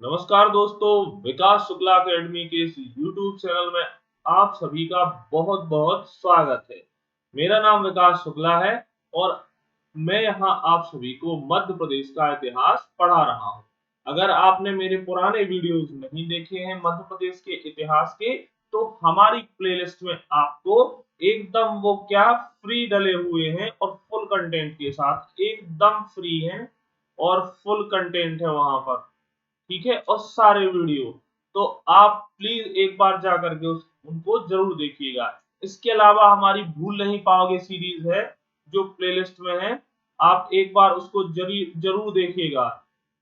नमस्कार दोस्तों, विकास शुक्ला अकेडमी के इस YouTube चैनल में आप सभी का बहुत बहुत स्वागत है। मेरा नाम विकास शुक्ला है और मैं यहाँ आप सभी को मध्य प्रदेश का इतिहास पढ़ा रहा हूँ। अगर आपने मेरे पुराने वीडियोस नहीं देखे हैं मध्य प्रदेश के इतिहास के, तो हमारी प्लेलिस्ट में आपको एकदम वो क्या फ्री डले हुए हैं और फुल कंटेंट के साथ एकदम फ्री हैं और फुल कंटेंट है वहां पर। ठीक है, और सारे वीडियो तो आप प्लीज एक बार जा करके उनको जरूर देखिएगा। इसके अलावा हमारी भूल नहीं पाओगे सीरीज है जो प्लेलिस्ट में है, आप एक बार उसको जरूर देखिएगा।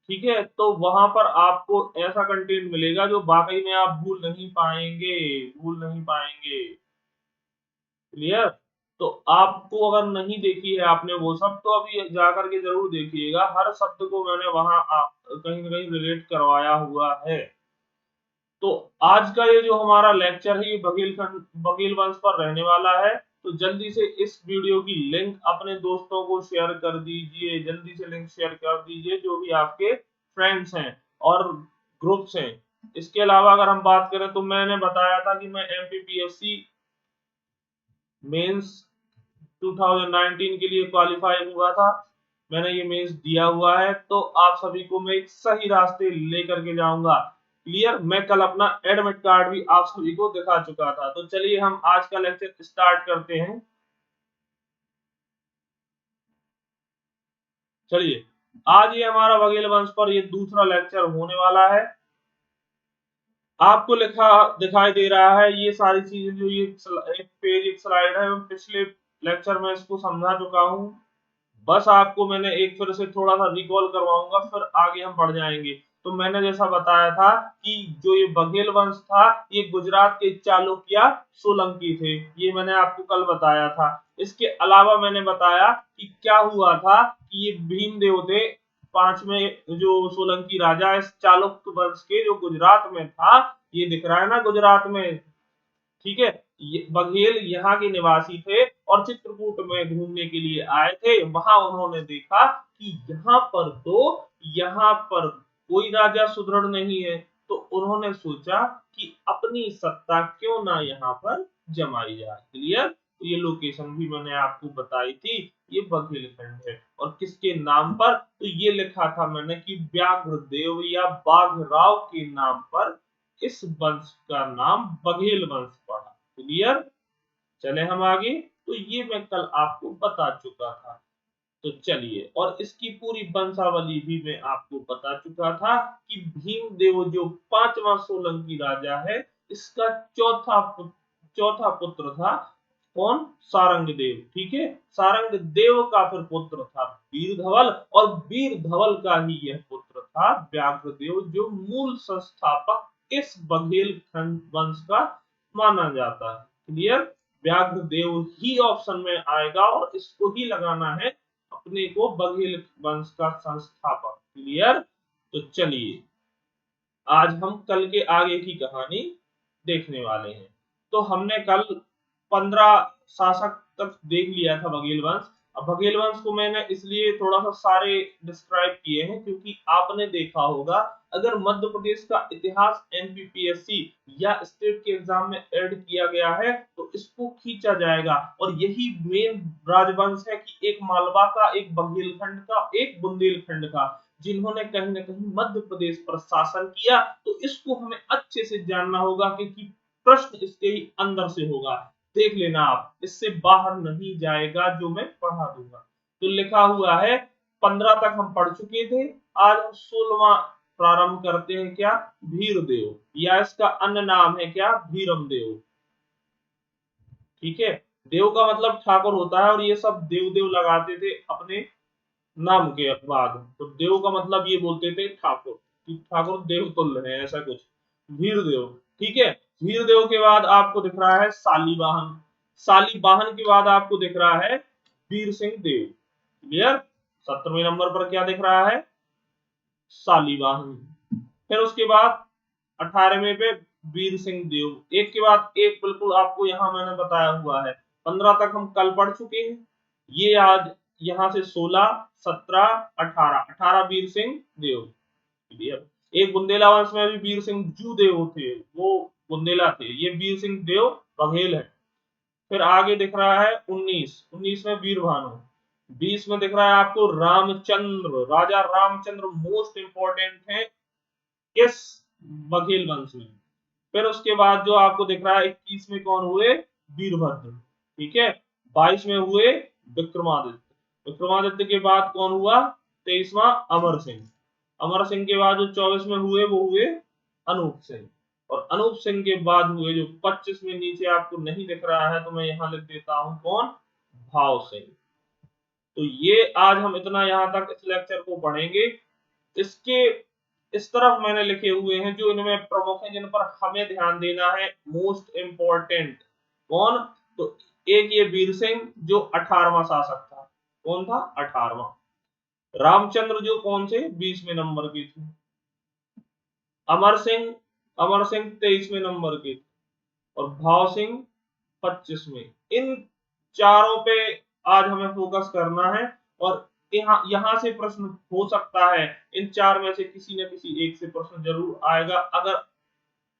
ठीक है, तो वहां पर आपको ऐसा कंटेंट मिलेगा जो वाकई में आप भूल नहीं पाएंगे। क्लियर? तो आपको अगर नहीं देखी है आपने वो सब, तो अभी जाकर के जरूर देखिएगा। हर शब्द को मैंने वहां कहीं न कहीं रिलेट करवाया हुआ है। तो आज का ये जो हमारा लेक्चर है ये बघेल वंश पर रहने वाला है। तो जल्दी से इस वीडियो की लिंक अपने दोस्तों को शेयर कर दीजिए, जल्दी से लिंक शेयर कर दीजिए जो भी आपके फ्रेंड्स हैं और ग्रुप्स हैं। इसके अलावा अगर हम बात करें तो मैंने बताया था कि मैं एमपीपीएससी मेंस 2019 के लिए क्वालिफाई हुआ था। मैंने ये मेंस दिया हुआ है, तो आप सभी को मैं एक सही रास्ते लेकर के जाऊंगा। क्लियर? मैं कल अपना एडमिट कार्ड भी आप सभी को दिखा चुका था। तो चलिए हम आज का लेक्चर स्टार्ट करते हैं। चलिए, आज ये हमारा बघेल वंश पर ये दूसरा लेक्चर होने वाला है। आपको लिखा दिखाई दे रहा है ये सारी चीजें, जो ये एक पेज एक स्लाइड है, मैं पिछले लेक्चर में इसको समझा चुका हूँ। बस आपको मैंने एक फिर से थोड़ा सा रिकॉल करवाऊंगा, फिर आगे हम बढ़ जाएंगे। तो मैंने जैसा बताया था कि जो ये बघेल वंश था ये गुजरात के चालुक्य सोलंकी थे, ये मैंने आपको कल बताया था। इसके अलावा मैंने बताया कि क्या हुआ था कि ये भीमदेव थे पांचवें जो सोलंकी राजा इस चालुक्य वंश के, जो गुजरात में था। ये दिख रहा है ना गुजरात में? ठीक है, बघेल यहाँ के निवासी थे और चित्रकूट में घूमने के लिए आए थे। वहां उन्होंने देखा कि यहाँ पर कोई राजा सुदृढ़ नहीं है। तो उन्होंने सोचा कि अपनी सत्ता क्यों ना यहाँ पर जमाई जाए। क्लियर? तो ये लोकेशन भी मैंने आपको बताई थी, ये बघेलखंड है। और किसके नाम पर? तो ये लिखा था मैंने कि व्याघ्रदेव या बाघराव के नाम पर इस वंश का नाम बघेल वंश पड़ा। क्लियर? चले हम आगे। तो ये मैं कल आपको बता चुका था। तो चलिए, और इसकी पूरी वंशावली भी मैं आपको बता चुका था कि भीमदेव जो पांचवा सोलंकी राजा है, इसका चौथा पुत्र था। कौन? सारंगदेव। ठीक है, सारंगदेव का फिर पुत्र था वीरधवल, और वीरधवल का ही यह पुत्र था व्याघ्रदेव, जो मूल संस्थापक इस बघेल वंश का माना जाता है। क्लियर? व्याघ्रदेव ही ऑप्शन में आएगा और इसको ही लगाना है अपने को बघेल वंश का संस्थापक। क्लियर? तो चलिए, आज हम कल के आगे की कहानी देखने वाले हैं। तो हमने कल 15 शासक तक देख लिया था बघेल वंश। अब बघेल वंश को मैंने इसलिए थोड़ा सा सारे डिस्क्राइब किए हैं क्योंकि आपने देखा होगा, अगर मध्य प्रदेश का इतिहास एमपीपीएससी या स्टेट के एग्जाम में ऐड किया गया है तो इसको खींचा जाएगा। और यही मेन राजवंश है कि एक मालवा का, एक बघेलखंड का, एक बुंदेलखंड का, जिन्होंने कहीं ना कहीं मध्य प्रदेश पर शासन किया। तो इसको हमें अच्छे से जानना होगा क्योंकि प्रश्न इसके ही अंदर से होगा। देख लेना, आप इससे बाहर नहीं जाएगा जो मैं पढ़ा दूंगा। तो लिखा हुआ है 15 तक हम पढ़ चुके थे। आज हम 16वां प्रारंभ करते हैं। क्या? भीरदेव, या इसका अन्य नाम है क्या? भीरम देव। ठीक है, देव का मतलब ठाकुर होता है और ये सब देव देव लगाते थे अपने नाम के बाद। तो देव का मतलब ये बोलते थे ठाकुर, कि ठाकुर देव तुल्य है, ऐसा कुछ। वीरदेव। ठीक है, वीरदेव के बाद आपको दिख रहा है शालीवाहन। शालीवाहन के बाद आपको दिख रहा है वीर सिंह देव। क्लियर? 17वें नंबर पर क्या दिख रहा है? शालीवाहन। फिर उसके बाद 18वें पे वीर सिंह देव। एक के बाद एक बिल्कुल आपको यहाँ मैंने बताया हुआ है। 15 तक हम कल पढ़ चुके हैं। ये आज यहाँ से 16, 17, 18, 18 वीर सिंह देव। क्लियर? एक बुंदेला वंश में भी वीर सिंह जूदेव थे, वो बुंदेला थे, ये वीर सिंह देव बघेल है। फिर आगे दिख रहा है 19 में वीर भानु, 20 में दिख रहा है आपको रामचंद्र, राजा रामचंद्र मोस्ट इंपॉर्टेंट है इस बघेल वंश में। फिर उसके बाद जो आपको दिख रहा है 21 में कौन हुए, वीरभद्र, ठीक है। 22 में हुए विक्रमादित्य, विक्रमादित्य के बाद कौन हुआ, 23वां अमर सिंह, अमर सिंह के बाद जो 24 में हुए वो हुए अनूप सिंह, और अनूप सिंह के बाद हुए जो 25 में, नीचे आपको नहीं दिख रहा है तो मैं यहां लिख देता हूं, कौन, भाव सिंह। तो ये आज हम इतना यहां तक इस लेक्चर को पढ़ेंगे। इसके इस तरफ मैंने लिखे हुए हैं जो इनमें प्रमुख हैं, जिन पर हमें ध्यान देना है, मोस्ट इंपॉर्टेंट। कौन, तो एक ये वीर सिंह जो 18वां शासक था, कौन था, 18वां। रामचंद्र जो कौन से 20वें नंबर के थे। अमर सिंह, अमर सिंह 23वें नंबर के थे, और भाव सिंह 25वें। इन चारों पे आज हमें फोकस करना है, और यहां से प्रश्न हो सकता है, इन चार में से किसी न किसी एक से प्रश्न जरूर आएगा, अगर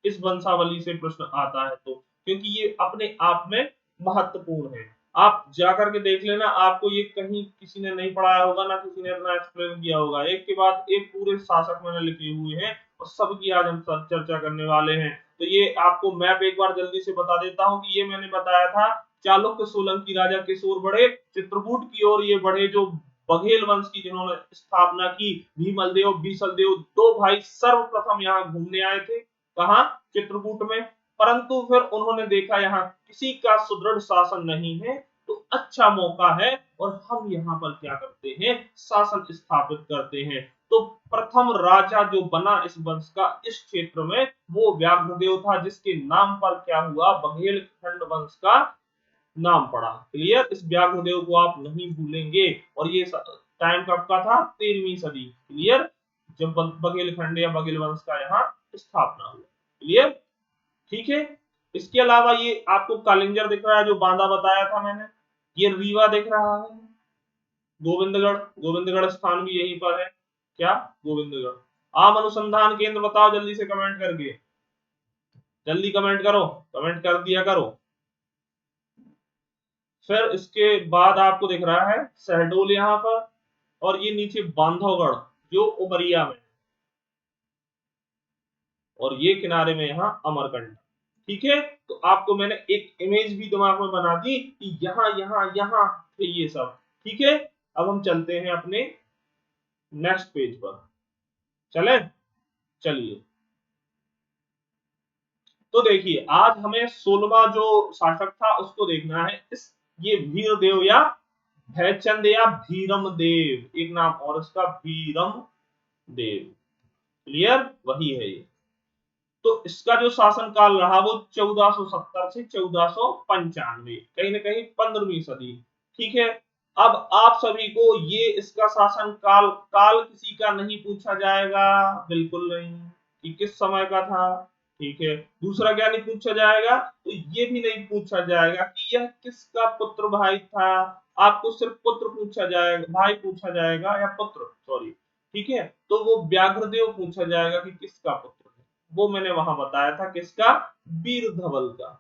इस वंशावली से प्रश्न आता है तो, क्योंकि ये अपने आप में महत्वपूर्ण है। आप जाकर के देख लेना, आपको ये कहीं किसी ने नहीं पढ़ाया होगा, ना किसी ने इतना एक्सप्लेन किया होगा। एक के बाद एक पूरे शासक मैंने लिखे हुए हैं, और सबकी आज हम चर्चा करने वाले हैं। तो ये आपको मैप एक बार जल्दी से बता देता हूँ कि ये मैंने बताया था, चालुक्य सोलंकी राजा किशोर बढ़े, चित्रकूट की ओर ये बढ़े जो बघेल वंश की जिन्होंने स्थापना की, भीमल देव, बीसल देव, दो भाई सर्वप्रथम यहाँ घूमने आए थे, कहा, चित्रकूट में। परंतु फिर उन्होंने देखा यहाँ किसी का सुदृढ़ शासन नहीं है, तो अच्छा मौका है, और हम यहाँ पर क्या करते हैं, शासन स्थापित करते हैं। तो प्रथम राजा जो बना इस वंश का इस क्षेत्र में, वो व्याघ्रदेव था, जिसके नाम पर क्या हुआ, बघेल खंड वंश का नाम पड़ा। क्लियर, इस व्याघ्रदेव को आप नहीं भूलेंगे, और ये टाइम कब का था, 13वीं सदी। क्लियर, जब बघेल खंड या बघेल वंश का यहाँ स्थापना हुआ। क्लियर, ठीक है। इसके अलावा ये आपको कालिंजर दिख रहा है, जो बांदा बताया था मैंने, ये रीवा दिख रहा है, गोविंदगढ़, गोविंदगढ़ स्थान भी यहीं पर है, क्या, गोविंदगढ़। आम अनुसंधान केंद्र बताओ जल्दी से कमेंट करके, जल्दी कमेंट करो, कमेंट कर दिया करो। फिर इसके बाद आपको दिख रहा है शहडोल यहाँ पर, और ये नीचे बांधवगढ़ जो उमरिया में, और ये किनारे में यहाँ अमरकंटक। ठीक है, तो आपको मैंने एक इमेज भी दिमाग में बना दी कि यहाँ यहाँ यहाँ थे ये सब। ठीक है, अब हम चलते हैं अपने नेक्स्ट पेज पर, चले, चलिए। तो देखिए, आज हमें 16वां जो शासक था उसको देखना है। इस ये वीरदेव या भयचंद या भीरम देव, एक नाम और इसका भीरम देव। क्लियर, वही है ये। तो इसका जो शासन काल रहा वो 1470 से 1495, कहीं ना कहीं 15वीं सदी। ठीक है, अब आप सभी को ये इसका शासन काल काल किसी का नहीं पूछा जाएगा, बिल्कुल नहीं, कि किस समय का था। ठीक है, दूसरा क्या नहीं पूछा जाएगा, तो ये भी नहीं पूछा जाएगा कि यह किसका पुत्र भाई था। आपको सिर्फ पुत्र पूछा जाएगा, भाई पूछा जाएगा, या पुत्र, सॉरी। ठीक है, तो वो व्याघ्रदेव पूछा जाएगा कि किसका पुत्र है। वो मैंने वहां बताया था, किसका, वीर धवल का,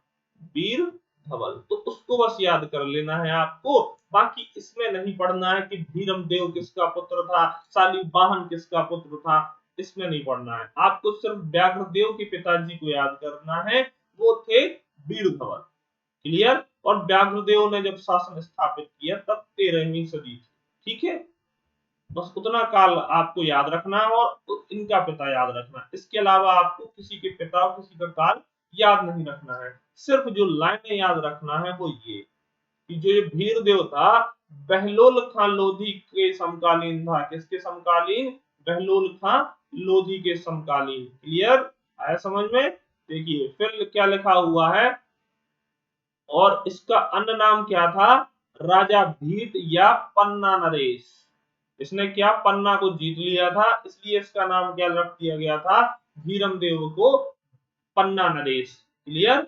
वीर धवल। तो उसको बस याद कर लेना है आपको, बाकी इसमें नहीं पढ़ना है कि भीरम देव किसका पुत्र था, शालिवाहन किसका पुत्र था, इसमें नहीं पढ़ना है। आपको सिर्फ व्याघ्रदेव के पिताजी को याद करना है, वो थे वीर धवल। क्लियर, और व्याघ्रदेव ने जब शासन स्थापित किया तब 13वीं सदी थी। ठीक है, बस उतना काल आपको याद रखना है, और इनका पिता याद रखना है। इसके अलावा आपको किसी के पिता और किसी का काल याद नहीं रखना है। सिर्फ जो लाइनें याद रखना है वो ये, कि जो ये भीरदेव था, बहलोल खां लोधी के समकालीन था। किसके समकालीन, बहलोल खां लोधी के समकालीन। क्लियर, आया समझ में। देखिए फिर क्या लिखा हुआ है, और इसका अन्य नाम क्या था, राजा भीट या पन्ना नरेश। इसने क्या, पन्ना को जीत लिया था, इसलिए इसका नाम क्या रख दिया गया था, भीरमदेव को पन्ना नरेश। क्लियर,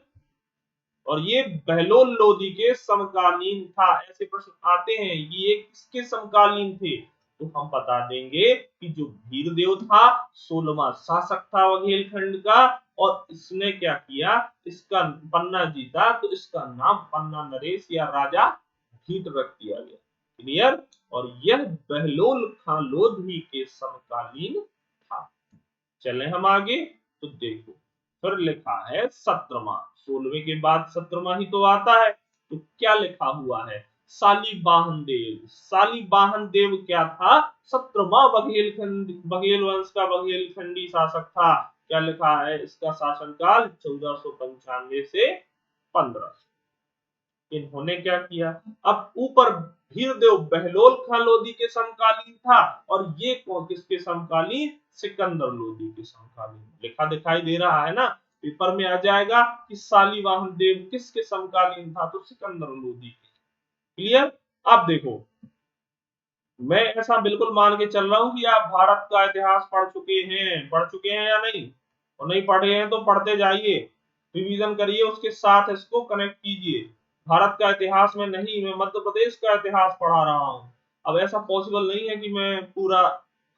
और ये बहलोल लोधी के समकालीन था। ऐसे प्रश्न आते हैं कि ये किसके समकालीन थे, तो हम बता देंगे कि जो भीरदेव था 16वां शासक था बघेलखंड का, और इसने क्या किया, इसका पन्ना जीता, तो इसका नाम पन्ना नरेश या राजा भीट रख दिया गया। क्लियर। और यह बहलोल खां लोधी के समकालीन था। चले हम आगे, तो देखो फिर लिखा है 17वां, 16वें के बाद 17वां ही तो आता है, तो क्या लिखा हुआ है, शालीवाहन देव। शालीवाहन देव क्या था, 17वां बघेल वंश का बघेलखंडी शासक था। क्या लिखा है, इसका शासनकाल 1495 से 1500। इन्होंने क्या किया, अब ऊपर भीरदेव बहलोल खां लोधी के समकालीन था, और ये किसके समकालीन, सिकंदर लोधी के समकालीन। लिखा दिखाई दे रहा है ना, पेपर में आ जाएगा कि शालीवाहन देव किसके समकालीन था, तो सिकंदर लोधी के। क्लियर। अब देखो, मैं ऐसा बिल्कुल मान के चल रहा हूं कि आप भारत का इतिहास पढ़ चुके हैं या नहीं, और नहीं पढ़े हैं तो पढ़ते जाइए, रिवीजन करिए, उसके साथ इसको कनेक्ट कीजिए। भारत का इतिहास में नहीं, मैं मध्य प्रदेश का इतिहास पढ़ा रहा हूँ। अब ऐसा पॉसिबल नहीं है कि मैं पूरा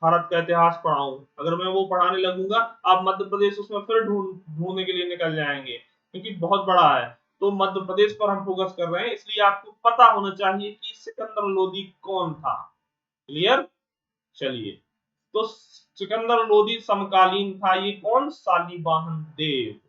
भारत का इतिहास पढ़ाऊं। अगर मैं वो पढ़ाने लगूंगा, आप मध्य प्रदेश उसमें फिर ढूंढने के लिए निकल जाएंगे, क्योंकि बहुत बड़ा है। तो मध्य प्रदेश पर हम फोकस कर रहे हैं, इसलिए आपको पता होना चाहिए कि सिकंदर लोधी कौन था। क्लियर। चलिए, तो सिकंदर लोधी समकालीन था, ये कौन, शालीवाहन देव।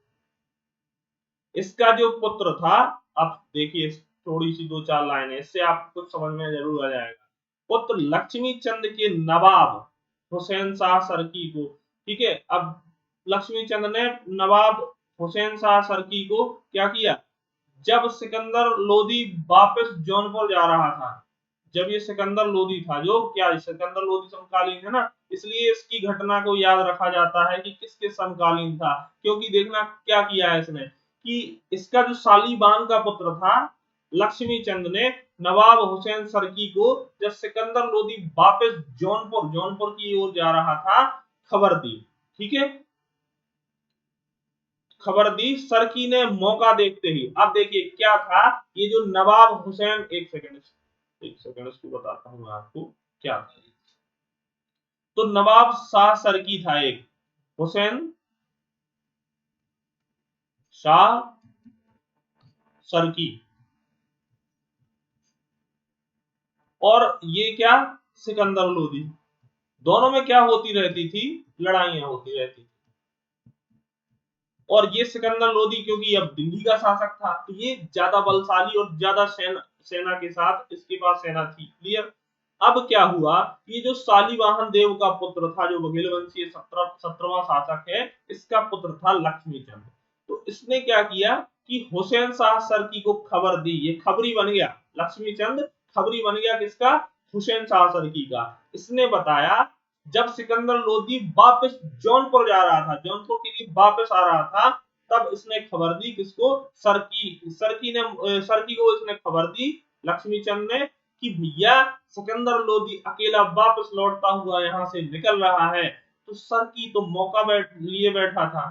इसका जो पुत्र था, अब देखिए थोड़ी सी 2-4 लाइनें, इससे आपको कुछ समझ में जरूर आ जाएगा। पुत्र लक्ष्मी चंद के नवाब हुसैन शाह सरकी को, ठीक है। अब लक्ष्मी चंद ने नवाब हुसैन शाह सरकी को क्या किया, जब सिकंदर लोधी वापस जौनपुर जा रहा था, जब ये सिकंदर लोधी था, जो क्या सिकंदर लोधी समकालीन है ना, इसलिए इसकी घटना को याद रखा जाता है कि किसके समकालीन था। क्योंकि देखना क्या किया है इसने, कि इसका जो शालीबान का पुत्र था लक्ष्मी चंद ने नवाब हुसैन सरकी को, जब सिकंदर लोधी वापस जौनपुर की ओर जा रहा था, खबर दी। ठीक है, खबर दी सरकी ने मौका देखते ही। अब देखिए क्या था, ये जो नवाब हुसैन, एक सेकंड इसको बताता हूं मैं आपको क्या था। तो नवाब शाह सरकी था एक, हुसैन शाह सरकी, और ये क्या, सिकंदर लोधी। दोनों में क्या होती रहती थी, लड़ाइयां होती रहती थी। और ये सिकंदर लोधी क्योंकि अब दिल्ली का शासक था, तो ये ज्यादा बलशाली और ज्यादा सेना के साथ इसके पास सेना थी। क्लियर। अब क्या हुआ, ये जो शालीवाहन देव का पुत्र था, जो बघेल वंशीय 17वां शासक है, इसका पुत्र था लक्ष्मी चंद। तो इसने क्या किया कि हुसैन शाह सरकी को खबर दी, ये खबरी बन गया, लक्ष्मी चंद खबरी बन गया किसका, हुसैन शाह सरकी का। इसने बताया, जब सिकंदर लोधी वापस जौनपुर जा रहा था, जौनपुर के लिए वापस आ रहा था, तब इसने खबर दी किसको, सरकी को इसने खबर दी, लक्ष्मी चंद ने, कि भैया सिकंदर लोधी अकेला वापस लौटता हुआ यहाँ से निकल रहा है। तो सरकी तो मौका लिए बैठा था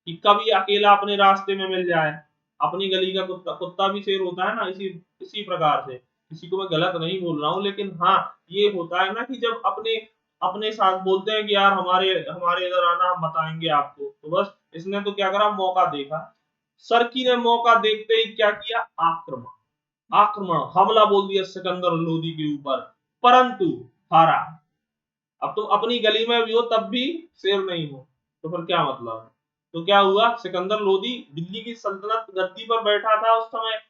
कि कभी अकेला अपने रास्ते में मिल जाए। अपनी गली का कुत्ता, कुत्ता भी शेर होता है ना, इसी इसी प्रकार से। किसी को मैं गलत नहीं बोल रहा हूँ, लेकिन हाँ, ये होता है ना कि जब अपने अपने साथ बोलते हैं कि यार हमारे हमारे इधर आना, हम बताएंगे आपको, तो बस इसने तो क्या करा, मौका देखा। सरकी ने मौका देखते ही क्या किया, आक्रमण हमला बोल दिया सिकंदर लोधी के ऊपर, परंतु हारा। अब तुम अपनी गली में भी हो तब भी शेर नहीं हो, तो फिर क्या मतलब। तो क्या हुआ, सिकंदर लोधी दिल्ली की सल्तनत गद्दी पर बैठा था उस समय,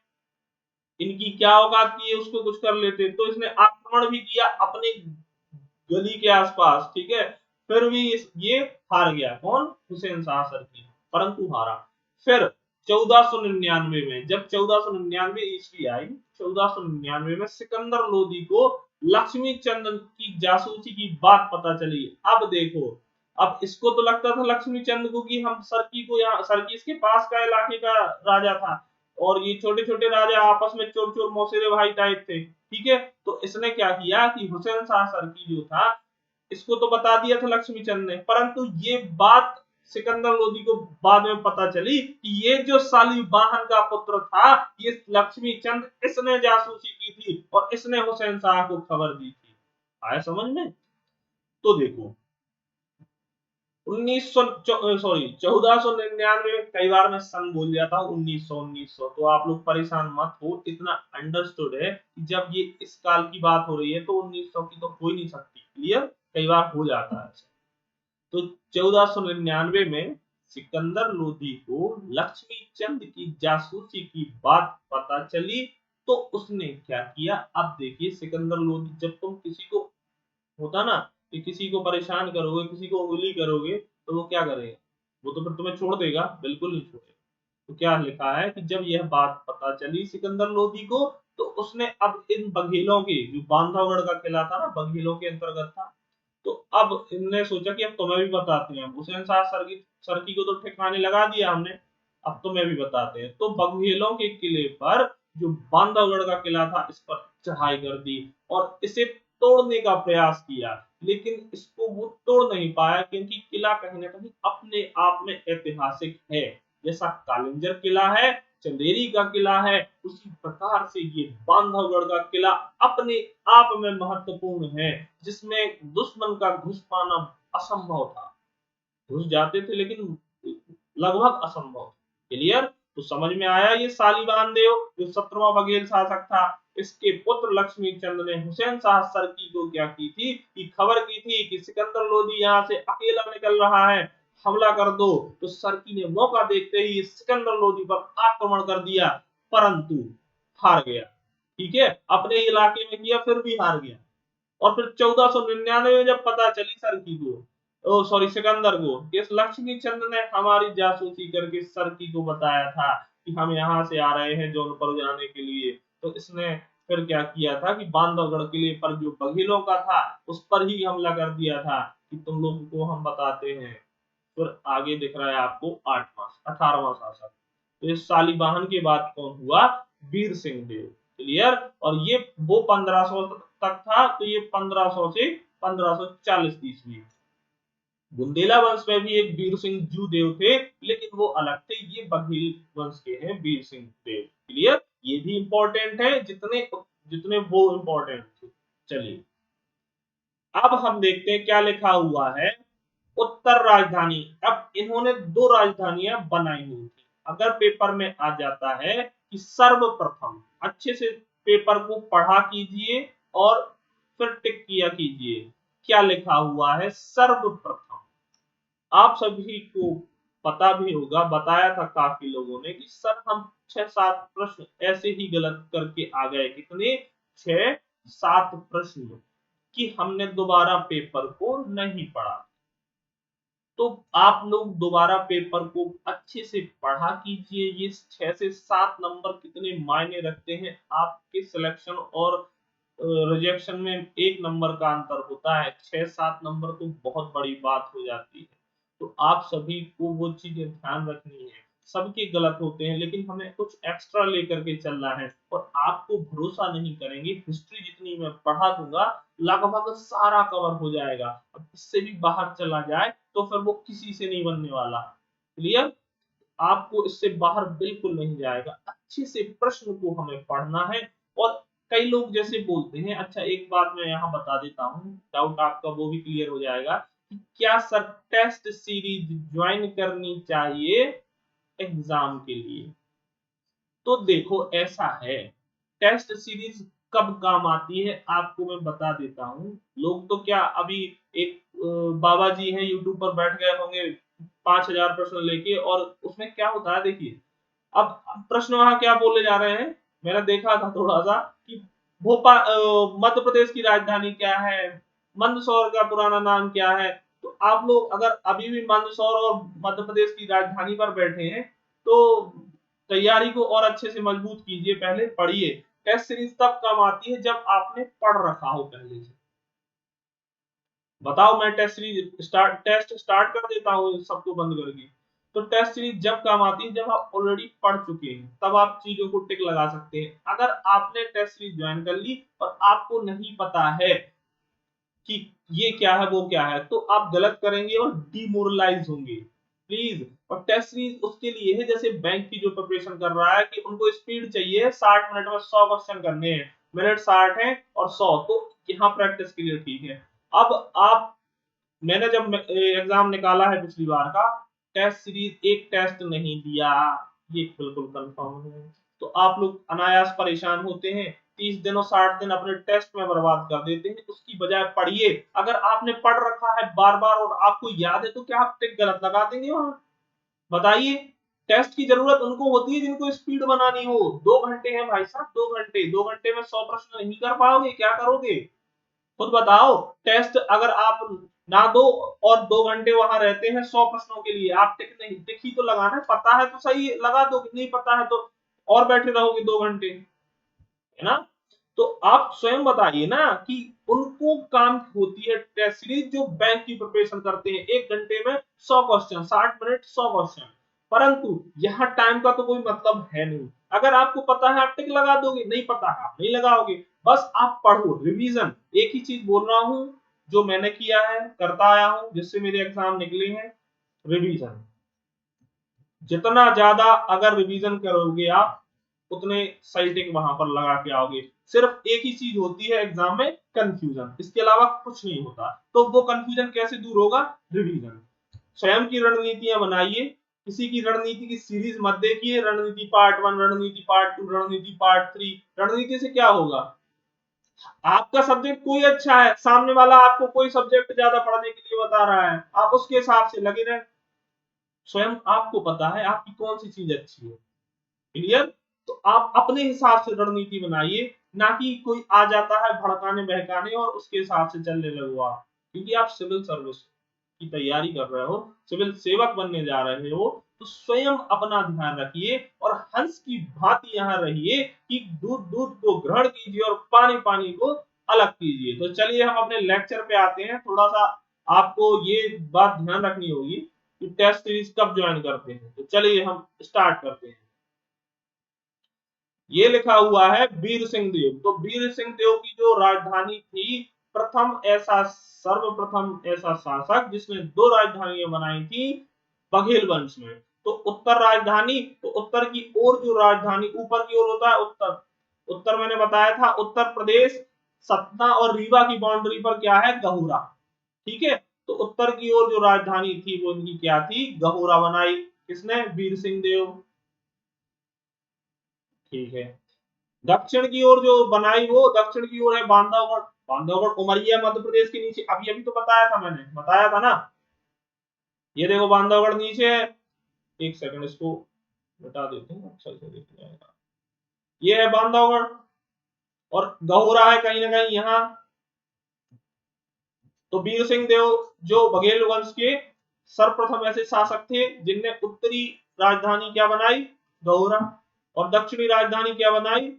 इनकी क्या औकात की है उसको कुछ कर लेते, तो इसने आक्रमण भी किया अपने गली के आसपास। ठीक है, फिर भी ये हार गया, कौन, हुसैन शाह सरकी, परंतु हारा। फिर 1499 में, जब 1499 ईस्वी आई, 1499 में सिकंदर लोधी को लक्ष्मी चंद की जासूसी की बात पता चली। अब देखो, अब इसको तो लगता था लक्ष्मी चंद को कि हम सरकी को, यहाँ सरकी इसके पास का इलाके का राजा था, और ये छोटे छोटे राजा आपस में चोर चोर मौसेरे भाई टाइप थे। ठीक है, तो इसने क्या किया कि हुसैन शाह सरकी जो था, इसको तो बता दिया था लक्ष्मी चंद ने, परंतु ये बात सिकंदर लोधी को बाद में पता चली कि ये जो शालीवाहन का पुत्र था, ये लक्ष्मी चंद, इसने जासूसी की थी और इसने हुसैन शाह को खबर दी थी। आया समझ में? तो देखो 1499 में, कई बार मैं सन बोल जाता हूँ, 1900 तो आप लोग परेशान मत हो, इतना अंडरस्टूड है कि जब ये इस काल की बात हो रही है तो 1900 की तो हो ही नहीं सकती। क्लियर? कई बार हो जाता है ऐसा। तो 1499 में सिकंदर लोधी को लक्ष्मी चंद की जासूसी की बात पता चली, तो उसने क्या किया? अब देखिए सिकंदर लोधी, जब तुम किसी को, होता ना कि किसी को परेशान करोगे, किसी को उंगली करोगे, तो वो क्या करेगा? वो तो फिर तुम्हें छोड़ देगा, बिल्कुल नहीं छोड़ेगा। तो क्या लिखा है कि जब यह बात पता चली सिकंदर लोधी को, तो उसने अब इन बघेलों के, जो बांधवगढ़ का किला था ना, बघेलों के अंतर्गत था, तो अब इनने सोचा कि अब तुम्हें भी बताते हैं। हुसैन शाह सरकी को तो ठिकाने लगा दिया हमने, अब तुम्हें भी बताते हैं। तो बघेलों के किले पर, जो बांधवगढ़ का किला था, इस पर चढ़ाई कर दी और इसे तोड़ने का प्रयास किया, लेकिन इसको वो तोड़ नहीं पाया, क्योंकि किला कहीं ना कहीं अपने आप में ऐतिहासिक है। जैसा कालिंजर किला है, चंदेरी का किला है, उसी प्रकार से ये बांधवगढ़ का किला अपने आप में महत्वपूर्ण है, जिसमें दुश्मन का घुस पाना असंभव था। घुस जाते थे लेकिन लगभग असंभव। क्लियर? तो समझ में आया ये शालिवान देव जो 17वां बघेल शासक था, इसके पुत्र लक्ष्मी चंद ने हुसैन शाह सरकी को क्या की थी कि खबर की थी कि सिकंदर लोधी यहाँ से अकेला निकल रहा है, हमला कर दो। तो सरकी ने मौका देखते ही सिकंदर लोधी पर आक्रमण कर दिया, परंतु हार गया। ठीक है, अपने इलाके में किया फिर भी हार गया। और फिर 1499 में जब पता चली सरकी को, ओ सॉरी सिकंदर को, इस लक्ष्मी चंद ने हमारी जासूसी करके सरकी को बताया था कि हम यहाँ से आ रहे हैं जौनपुर जाने के लिए, तो इसने फिर क्या किया था कि बांधवगढ़ किले पर जो बघेलों का था उस पर ही हमला कर दिया था कि तुम लोगों को हम बताते हैं। फिर आगे दिख रहा है आपको 18वां शासक, तो इस शालिवाहन के बाद कौन हुआ? वीर सिंह देव। क्लियर? और ये वो 1500 तक था, तो ये 1500 से 1540 ईस्वी। बुंदेला वंश में भी एक वीर सिंह जू देव थे, लेकिन वो अलग थे, ये बघेल वंश के हैं वीर सिंह देव। क्लियर? ये भी इंपॉर्टेंट है जितने जितने वो इंपॉर्टेंट थे। चलिए अब हम देखते हैं क्या लिखा हुआ है। उत्तर राजधानी, अब इन्होंने दो राजधानियां बनाई हुई थी। अगर पेपर में आ जाता है कि सर्वप्रथम, अच्छे से पेपर को पढ़ा कीजिए और फिर टिक किया कीजिए, क्या लिखा हुआ है सर्वप्रथम। आप सभी को पता भी होगा, बताया था काफी लोगों ने कि सर हम 6-7 प्रश्न ऐसे ही गलत करके आ गए, कितने? 6-7 प्रश्न, कि हमने दोबारा पेपर को नहीं पढ़ा। तो आप लोग दोबारा पेपर को अच्छे से पढ़ा कीजिए। ये 6 से 7 नंबर कितने मायने रखते हैं आपके सिलेक्शन और रिजेक्शन में। 1 नंबर का अंतर होता है, 6-7 नंबर तो बहुत बड़ी बात हो जाती है। तो आप सभी को वो चीजें ध्यान रखनी है। सबके गलत होते हैं, लेकिन हमें कुछ एक्स्ट्रा लेकर के चलना है। और आपको भरोसा नहीं करेंगे, हिस्ट्री जितनी मैं पढ़ा दूंगा लगभग सारा कवर हो जाएगा। अब इससे भी बाहर चला जाए तो फिर वो किसी से नहीं बनने वाला। क्लियर? आपको इससे बाहर बिल्कुल नहीं जाएगा। अच्छे से प्रश्न को हमें पढ़ना है। और कई लोग जैसे बोलते हैं, अच्छा एक बात मैं यहाँ बता देता हूँ, डाउट आपका वो भी क्लियर हो जाएगा कि क्या सर टेस्ट सीरीज ज्वाइन करनी चाहिए एग्जाम के लिए? तो देखो ऐसा है, टेस्ट सीरीज कब काम आती है आपको मैं बता देता हूँ। लोग तो क्या अभी एक बाबा जी हैं यूट्यूब पर बैठ गए होंगे 5000 प्रश्न लेके, और उसमें क्या होता है देखिए। अब प्रश्न वहां क्या बोले जा रहे हैं, मैंने देखा था थोड़ा सा कि भोपाल मध्य प्रदेश की राजधानी क्या है, मंदसौर का पुराना नाम क्या है। तो आप लोग अगर अभी भी मंदसौर और मध्य प्रदेश की राजधानी पर बैठे हैं, तो तैयारी को और अच्छे से मजबूत कीजिए, पहले पढ़िए। टेस्ट सीरीज तब काम आती है जब आपने पढ़ रखा हो पहले से। बताओ, मैं टेस्ट स्टार्ट कर देता हूँ सबको बंद करके। तो टेस्ट सीरीज जब काम आती है जब आप ऑलरेडी पढ़ चुके हैं, तब आप चीजों को टिक लगा सकते हैं। अगर आपने टेस्ट सीरीज ज्वाइन कर ली और आपको नहीं पता है कि ये क्या है वो क्या है, तो आप गलत करेंगे और डिमोरलाइज होंगे। प्लीज। और टेस्ट सीरीज उसके लिए है, जैसे बैंक की जो प्रिपरेशन कर रहा है कि उनको स्पीड चाहिए, 60 मिनट में 100 क्वेश्चन करने हैं, मिनट 60 है और 100, तो यहाँ प्रैक्टिस के लिए ठीक है। अब आप, मैंने जब एग्जाम निकाला है पिछली बार का, टेस्ट सीरीज एक टेस्ट नहीं दिया, ये बिल्कुल कंफर्म है। तो आप लोग अनायास परेशान होते हैं, 30 दिन और 60 दिन अपने टेस्ट में बर्बाद कर देते हैं। उसकी बजाय पढ़िए। अगर आपने पढ़ रखा है बार बार और आपको याद है तो क्या आप टिक गलत लगा देंगे वहां? बताइए। टेस्ट की जरूरत उनको होती है जिनको स्पीड बनानी हो। 2 घंटे हैं भाई साहब, 2 घंटे, 2 घंटे में 100 प्रश्न नहीं कर पाओगे, क्या करोगे खुद बताओ। टेस्ट अगर आप ना दो और 2 घंटे वहां रहते हैं 100 प्रश्नों के लिए, आप टिक नहीं, टिक ही तो लगाना है। पता है तो सही लगा दो, नहीं पता है तो और बैठे रहोगे 2 घंटे, है ना। तो आप स्वयं बताइए ना कि उनको काम होती है टेस्ट सीरीज जो बैंक की प्रिपरेशन करते हैं, 1 घंटे में 100 क्वेश्चन, 60 मिनट 100 क्वेश्चन। परंतु यहाँ टाइम का तो कोई मतलब है नहीं। अगर आपको पता है आप टिक लगा दोगे, नहीं पता है आप नहीं लगाओगे। बस आप पढ़ो, रिवीजन। एक ही चीज बोल रहा हूं जो मैंने किया है, करता आया हूं, जिससे मेरे एग्जाम निकले हैं, रिवीजन। जितना ज्यादा अगर रिवीजन करोगे आप, उतने सही टिक वहां पर लगा के आओगे। सिर्फ एक ही चीज होती है एग्जाम में, कंफ्यूजन, इसके अलावा कुछ नहीं होता। तो वो कंफ्यूजन कैसे दूर होगा? रिवीजन। स्वयं की रणनीतियां बनाइए, किसी की रणनीति की सीरीज मत देखिए, रणनीति पार्ट 1, रणनीति पार्ट 2, रणनीति पार्ट 3। रणनीति से क्या होगा? आपका सब्जेक्ट कोई अच्छा है, सामने वाला आपको कोई सब्जेक्ट ज्यादा पढ़ने के लिए बता रहा है, आप उसके हिसाब से लगे रहे। स्वयं आपको पता है आपकी कौन सी चीज अच्छी है। क्लियर? तो आप अपने हिसाब से रणनीति बनाइए, ना कि कोई आ जाता है भड़काने बहकाने और उसके हिसाब से चलने लगो आप। क्योंकि आप सिविल सर्विस की तैयारी कर रहे हो, सिविल सेवक बनने जा रहे हो, तो स्वयं अपना ध्यान रखिए और हंस की भांति यहाँ रहिए कि दूध दूध को ग्रहण कीजिए और पानी पानी को अलग कीजिए। तो चलिए हम अपने लेक्चर पे आते हैं। थोड़ा सा आपको ये बात ध्यान रखनी होगी कि टेस्ट सीरीज कब ज्वाइन करते हैं। तो चलिए हम स्टार्ट करते हैं। ये लिखा हुआ है वीर सिंह देव। तो वीर सिंह देव की जो राजधानी थी, प्रथम ऐसा, सर्वप्रथम ऐसा शासक जिसने 2 राजधानियां बनाई थी बघेल वंश में। तो उत्तर राजधानी, तो उत्तर की ओर जो राजधानी ऊपर की ओर होता है उत्तर, उत्तर मैंने बताया था उत्तर प्रदेश, सतना और रीवा की बाउंड्री पर क्या है? गहुरा। ठीक है। तो उत्तर की ओर जो राजधानी थी वो इनकी क्या थी? गहुरा बनाई। किसने? वीर सिंह देव। ठीक है। दक्षिण की ओर जो बनाई, वो दक्षिण की ओर है बांधवगढ़। बांधवगढ़ उमरिया मध्य प्रदेश के नीचे, अभी अभी तो बताया था, मैंने बताया था ना। ये देखो बांधवगढ़ नीचे है। एक सेकंड इसको बता देते हैं, अच्छा से देख जाएगा। ये है बांधवगढ़ और गहुरा है कहीं ना कहीं यहाँ। तो वीर सिंह देव जो बघेल वंश के सर्वप्रथम ऐसे शासक थे जिनने उत्तरी राजधानी क्या बनाई? गहुरा। और दक्षिणी राजधानी क्या बनाई?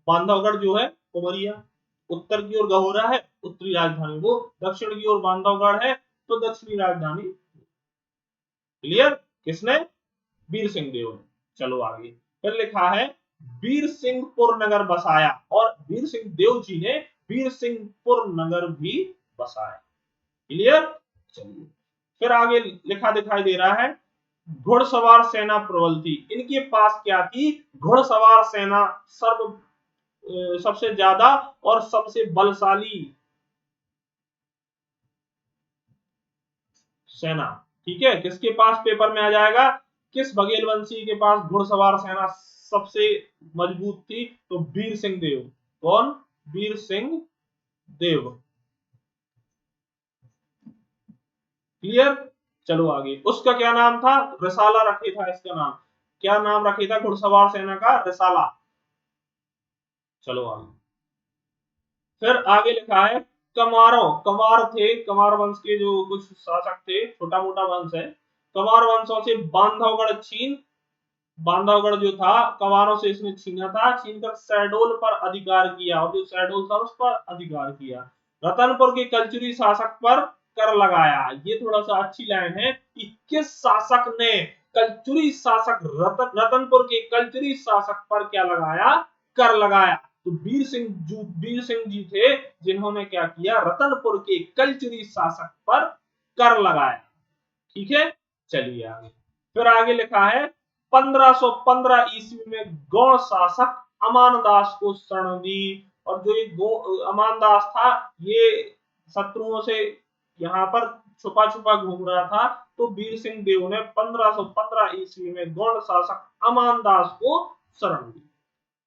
बांधवगढ़ जो है उमरिया। उत्तर की ओर गहोरा है, उत्तरी राजधानी वो, दक्षिण की ओर बांधवगढ़ है, तो दक्षिणी राजधानी। क्लियर? किसने? वीर सिंह देव ने। चलो आगे। फिर लिखा है वीर सिंहपुर नगर बसाया, और वीर सिंह देव जी ने वीर सिंहपुर नगर भी बसाया। क्लियर? चलिए फिर आगे लिखा दिखाई दे रहा है घुड़सवार सेना प्रबल थी। इनके पास क्या थी? घुड़सवार सेना, सबसे ज्यादा और सबसे बलशाली सेना। ठीक है। किसके पास पेपर में आ जाएगा? किस बघेल वंशी के पास घुड़सवार सेना सबसे मजबूत थी? तो वीर सिंह देव। कौन? वीर सिंह देव। क्लियर? चलो आगे। उसका क्या नाम था? रिसाला रखे था इसका नाम। क्या नाम रखे था घुड़सवार सेना का? रिसाला। चलो आगे। फिर आगे लिखा है कमारों, कमार थे, कमार वंश के जो कुछ शासक थे, छोटा मोटा वंश है। कमार वंशों से बांधवगढ़ छीन, बांधवगढ़ जो था कमारों से इसने छीना था, छीनकर शहडोल पर अधिकार किया, और जो शहडोल था उस पर अधिकार किया। रतनपुर के कलचुरी शासक पर कर लगाया। ये थोड़ा सा अच्छी लाइन है कि किस शासक ने, कलचुरी शासक, रतनपुर के कलचुरी शासक पर क्या लगाया? कर लगाया। तो वीर सिंह जी थे जिन्होंने क्या किया? रतनपुर के कलचुरी शासक पर कर लगाया। ठीक है। चलिए आगे। फिर आगे लिखा है 1515 ईस्वी में गौड़ शासक अमान दास को शरण दी। और जो ये अमानदास था ये शत्रुओं से यहाँ पर छुपा छुपा घूम रहा था। तो वीर सिंह देव ने 1515 ईस्वी में गौड़ शासक अमानदास को शरण दी।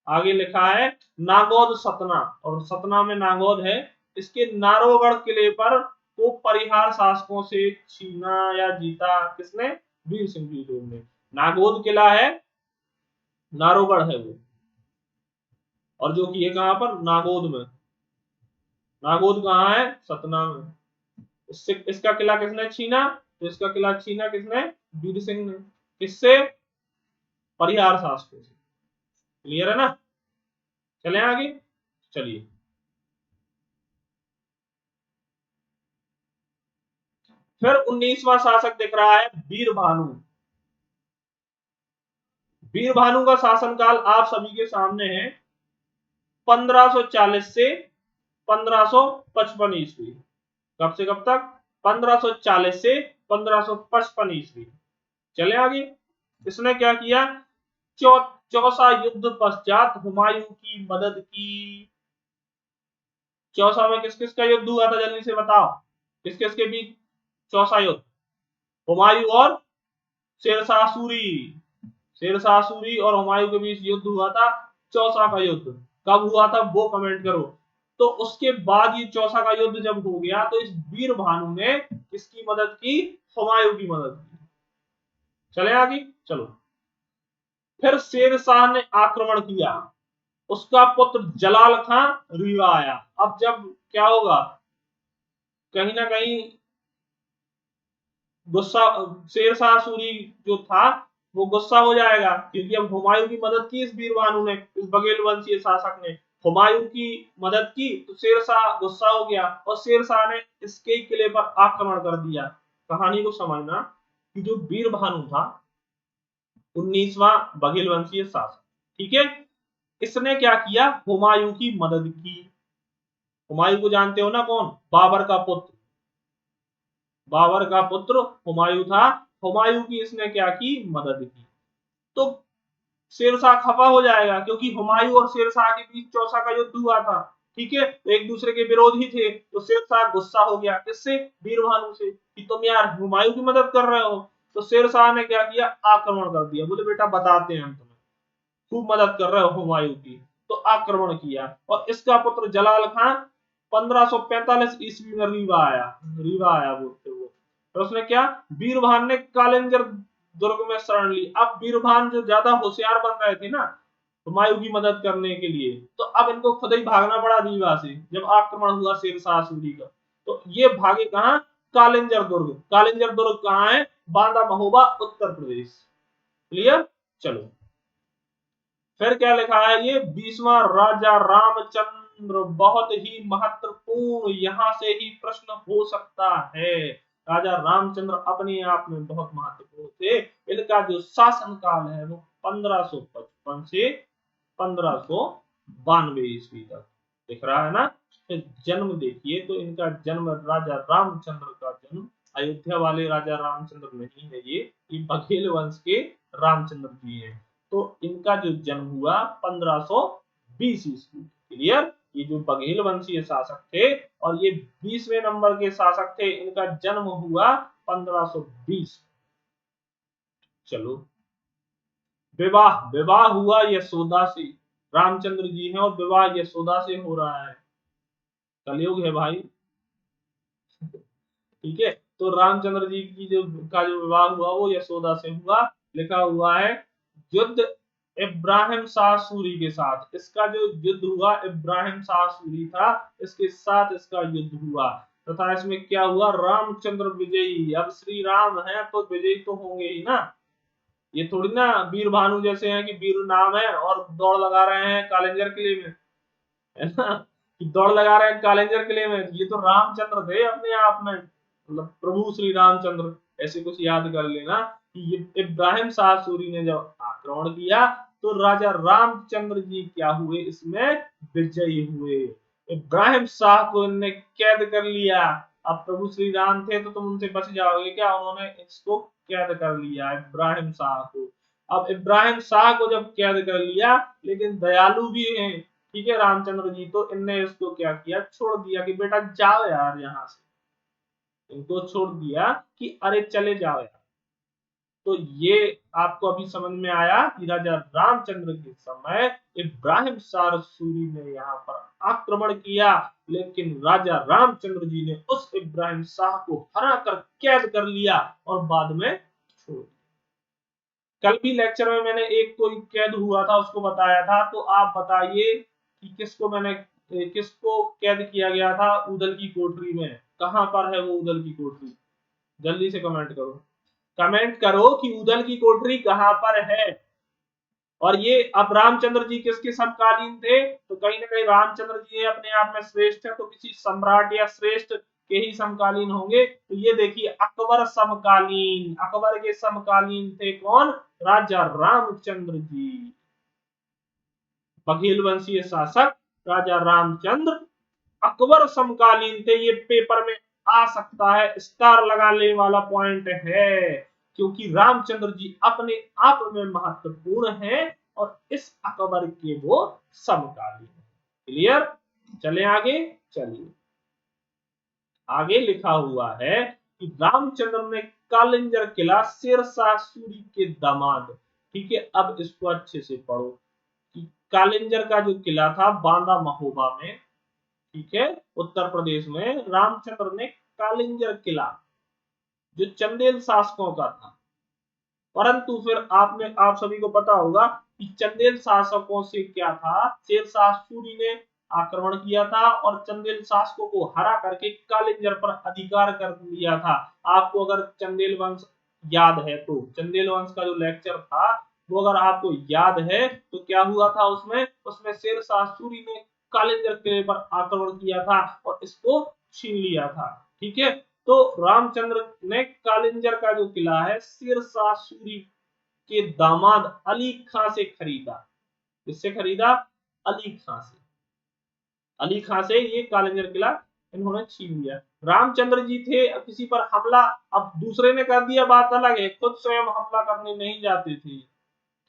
आगे लिखा है नागौद सतना, और सतना में नागौद है। इसके नारोगढ़ किले पर को परिहार शासकों से छीना या जीता किसने? वीर सिंह देव ने। नागौद किला है, नारोगढ़ है वो, और जो कि ये कहां पर? नागौद में। नागौद कहाँ है? सतना में। इससे इसका किला किसने छीना? तो इसका किला छीना किसने? वीर सिंह ने। किससे? परिहार शासकों से। क्लियर है ना? चलें आगे, चलिए। फिर 19वां शासक दिख रहा है वीर भानु। वीर भानु का शासनकाल आप सभी के सामने है, 1540 से 1555 ईस्वी। कब से कब तक? 1540 से 1555 ईस्वी। चले आगे। इसने क्या किया? चौसा युद्ध पश्चात हुमायूं की मदद की। चौसा में किस किस का युद्ध हुआ था? जल्दी से बताओ, किस किस के बीच चौसा युद्ध? हुमायूं और शेरशाह सूरी। शेरशाह सूरी और हुमायूं के बीच युद्ध हुआ था, चौसा का युद्ध। कब हुआ था वो कमेंट करो। तो उसके बाद ये चौसा का युद्ध जब हो गया तो इस वीर भानु ने किसकी मदद की? हुमायूं की मदद की। चले आगे, चलो। फिर शेरशाह ने आक्रमण किया, उसका पुत्र जलाल खां रीवा आया। अब जब क्या होगा, कहीं ना कहीं गुस्सा, शेरशाह सूरी जो था वो गुस्सा हो जाएगा, क्योंकि अब हुमायूं की मदद की इस वीर भानु ने, इस बघेल वंशीय शासक ने हुमायूं की मदद की, तो शेरशाह गुस्सा हो गया और शेरशाह ने इसके किले पर आक्रमण कर दिया। कहानी को समझना कि जो वीर भानु था 19वां बघेल वंशीय शासक, ठीक है, इसने क्या किया? हुमायूं की मदद की। हुमायूं को जानते हो ना, कौन? बाबर का पुत्र। बाबर का पुत्र हुमायूं था। हुमायूं की इसने क्या की? मदद की। तो शेरशाह खफा हो जाएगा, क्योंकि हुमायूं और शेरशाह के बीच चौसा का युद्ध हुआ था, ठीक है, तो एक दूसरे के विरोधी थे। तो शेरशाह गुस्सा हो गया, किससे? वीर भानु से, कि तुम यार हुमायूं की मदद कर रहे हो। तो शेरशाह ने क्या किया? आक्रमण कर दिया। बोले बेटा बताते हैं हम तुम्हें, खूब मदद कर रहे हो हुमायूं की। तो आक्रमण किया और इसका पुत्र जलाल खां 1545 ईस्वी में रीवा आया। रीवा आया बोलते वो। और उसने क्या? वीरभान ने कालिंजर दुर्ग में शरण ली। अब वीरभान जो ज्यादा होशियार बन रहे थे ना हुमायूं की मदद करने के लिए, तो अब इनको खुद ही भागना पड़ा रीवा से, जब आक्रमण हुआ शेरशाह सूरी का। तो ये भागे कहां? कालिंजर दुर्ग। कालिंजर दुर्ग कहां है? बांदा महोबा, उत्तर प्रदेश। क्लियर? चलो, फिर क्या लिखा है? ये 20वां राजा रामचंद्र, बहुत ही महत्वपूर्ण, यहां से ही प्रश्न हो सकता है। राजा रामचंद्र अपने आप में बहुत महत्वपूर्ण थे। इनका जो शासन काल है वो 1555 से 1592 ईस्वी तक दिख रहा है ना। फिर जन्म देखिए, तो इनका जन्म, राजा रामचंद्र का जन्म अयोध्या वाले राजा रामचंद्र नहीं है, ये बघेल वंश के रामचंद्र जी हैं। तो इनका जो जन्म हुआ 1520 ईस्वी। क्लियर? ये जो बघेल वंशीय शासक थे और ये 20वें नंबर के शासक थे, इनका जन्म हुआ 1520। चलो, विवाह, विवाह हुआ यशोदा से। रामचंद्र जी हैं और विवाह यशोदा से हो रहा है। कलयुग है भाई, ठीक है। तो रामचंद्र जी की जो विवाह हुआ वो यशोदा से हुआ। लिखा हुआ है युद्ध इब्राहिम शाह सूरी के साथ। इसका जो युद्ध हुआ इब्राहिम शाह सूरी था, इसके साथ इसका युद्ध हुआ। तथा इसमें क्या हुआ? रामचंद्र विजयी। अब श्री राम है तो विजयी तो होंगे ही ना। ये थोड़ी ना वीर भानु जैसे हैं कि वीर नाम है और दौड़ लगा रहे हैं कालेंजर किले में, है ना, कि दौड़ लगा रहे हैं कालेंजर किले में। ये तो रामचंद्र थे अपने आप में, मतलब प्रभु श्री रामचंद्र, ऐसे कुछ याद कर लेना कि ये इब्राहिम शाह सूरी ने जब आक्रमण किया तो राजा रामचंद्र जी क्या हुए? इसमें विजयी हुए। इब्राहिम शाह को इन्होंने कैद कर लिया। अब प्रभु श्री राम थे तो तुम उनसे बच जाओगे क्या? उन्होंने इसको कैद कर लिया, इब्राहिम शाह को। अब इब्राहिम शाह को जब कैद कर लिया, लेकिन दयालु भी हैं, ठीक है, रामचंद्र जी, तो इनने इसको क्या किया, छोड़ दिया कि बेटा जाओ यार यहाँ से, इनको छोड़ दिया कि अरे चले जाओ यार। तो ये आपको अभी समझ में आया कि राजा रामचंद्र के समय इब्राहिम शाह सूरी ने यहाँ पर आक्रमण किया, लेकिन राजा रामचंद्र जी ने उस इब्राहिम शाह को हरा कर कैद कर लिया और बाद में छोड़ दिया। कल भी लेक्चर में मैंने एक कोई कैद हुआ था उसको बताया था, तो आप बताइए कि किसको कैद किया गया था उदल की कोठरी में, कहां पर है वो उदल की कोठरी, जल्दी से कमेंट करो, कमेंट करो कि उदल की कोठरी कहां पर है। और ये अब रामचंद्र जी किसके समकालीन थे, तो कहीं ना कहीं रामचंद्र जी अपने आप में श्रेष्ठ है, तो किसी सम्राट या श्रेष्ठ के ही समकालीन होंगे। तो ये देखिए अकबर समकालीन, अकबर के समकालीन थे कौन, राजा रामचंद्र जी, बघेल वंशीय शासक राजा रामचंद्र अकबर समकालीन थे। ये पेपर में आ सकता है, स्टार लगाने वाला पॉइंट है, क्योंकि रामचंद्र जी अपने आप में महत्वपूर्ण हैं और इस अकबर के वो समकालीन है। क्लियर, चले आगे, चलिए आगे लिखा हुआ है कि रामचंद्र ने कालिंजर किला शेरशाह सूरी के दामाद, ठीक है, अब इसको अच्छे से पढ़ो कि कालिंजर का जो किला था बांदा महोबा में, ठीक है, उत्तर प्रदेश में, रामचंद्र ने कालिंजर किला जो चंदेल शासकों का था, परंतु फिर आप सभी को पता होगा कि चंदेल शासकों से क्या था, शेरशाह सूरी ने आक्रमण किया था और चंदेल शासकों को हरा करके कालिंजर पर अधिकार कर लिया था। आपको अगर चंदेल वंश याद है तो चंदेल वंश का जो लेक्चर था वो अगर आपको याद है तो क्या हुआ था, उसमें उसमें शेरशाह सूरी ने कालिंजर किले पर आक्रमण किया था और इसको छीन लिया था। ठीक है, तो रामचंद्र ने कालिंजर का जो किला है शेरशाह सूरी के दामाद अली खां से खरीदा। किससे खरीदा, अली खां से, अली खां से ये कालिंजर किला इन्होंने छीन लिया। रामचंद्र जी थे, अब किसी पर हमला, अब दूसरे ने कर दिया बात अलग है, खुद स्वयं हमला करने नहीं जाते थे,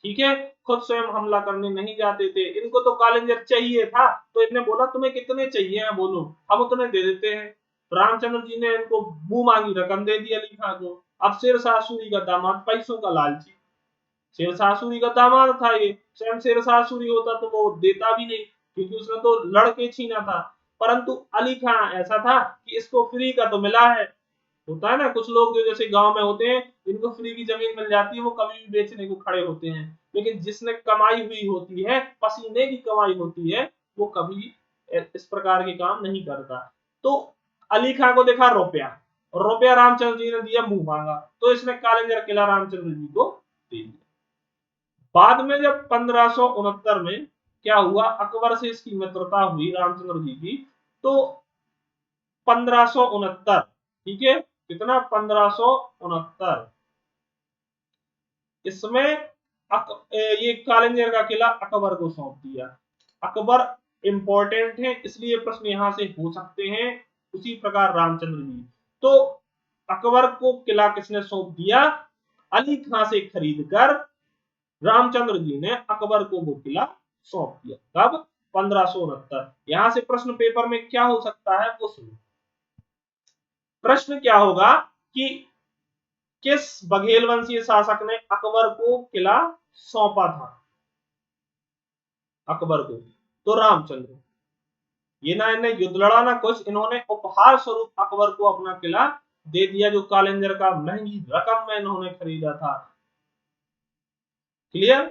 ठीक है, खुद स्वयं हमला करने नहीं जाते थे, इनको तो कालिंजर चाहिए था, तो इन्होंने बोला तुम्हें कितने चाहिए हैं बोलो, हम उतने दे देते हैं। रामचंद्र जी ने इनको मुंह मांगी रकम दे दी अली खां को। अब शेरशाह सूरी का दामाद पैसों का लालची, शेरशाह सूरी का दामाद था ये, स्वयं शेरशाह सूरी होता तो वो देता भी नहीं, क्योंकि उसने तो लड़के छीना था। परंतु अली खां ऐसा था कि इसको फ्री का तो मिला है, होता है ना कुछ लोग जो जैसे गांव में होते हैं जिनको फ्री की जमीन मिल जाती है वो कभी भी बेचने को खड़े होते हैं, लेकिन जिसने कमाई हुई होती है, पसीने की कमाई होती है, वो कभी इस प्रकार के काम नहीं करता। तो अली खां को देखा रुपया, और रुपया रामचंद्र जी ने दिया मुंह मांगा, तो इसने कालिंजर किला रामचंद्र जी को दे दिया। बाद में जब 1569 में क्या हुआ, अकबर से इसकी मित्रता हुई रामचंद्र जी की, तो 1569, ठीक है, कितना, 1569, इसमें ये कालिंजर का किला अकबर को सौंप दिया। अकबर इंपॉर्टेंट है इसलिए प्रश्न यहां से हो सकते हैं, उसी प्रकार रामचंद्र जी, तो अकबर को किला किसने सौंप दिया, अली खां से खरीदकर रामचंद्र जी ने अकबर को वो किला सौंप दिया। कब, 1569। यहां से प्रश्न पेपर में क्या हो सकता है वो सुनो। प्रश्न क्या होगा कि किस बघेल वंशीय शासक ने अकबर को किला सौंपा था, अकबर को, तो रामचंद्र। ये ना इन्हें युद्ध लड़ा ना कुछ, इन्होंने उपहार स्वरूप अकबर को अपना किला दे दिया, जो कालिंजर का महंगी रकम में इन्होंने खरीदा था। क्लियर,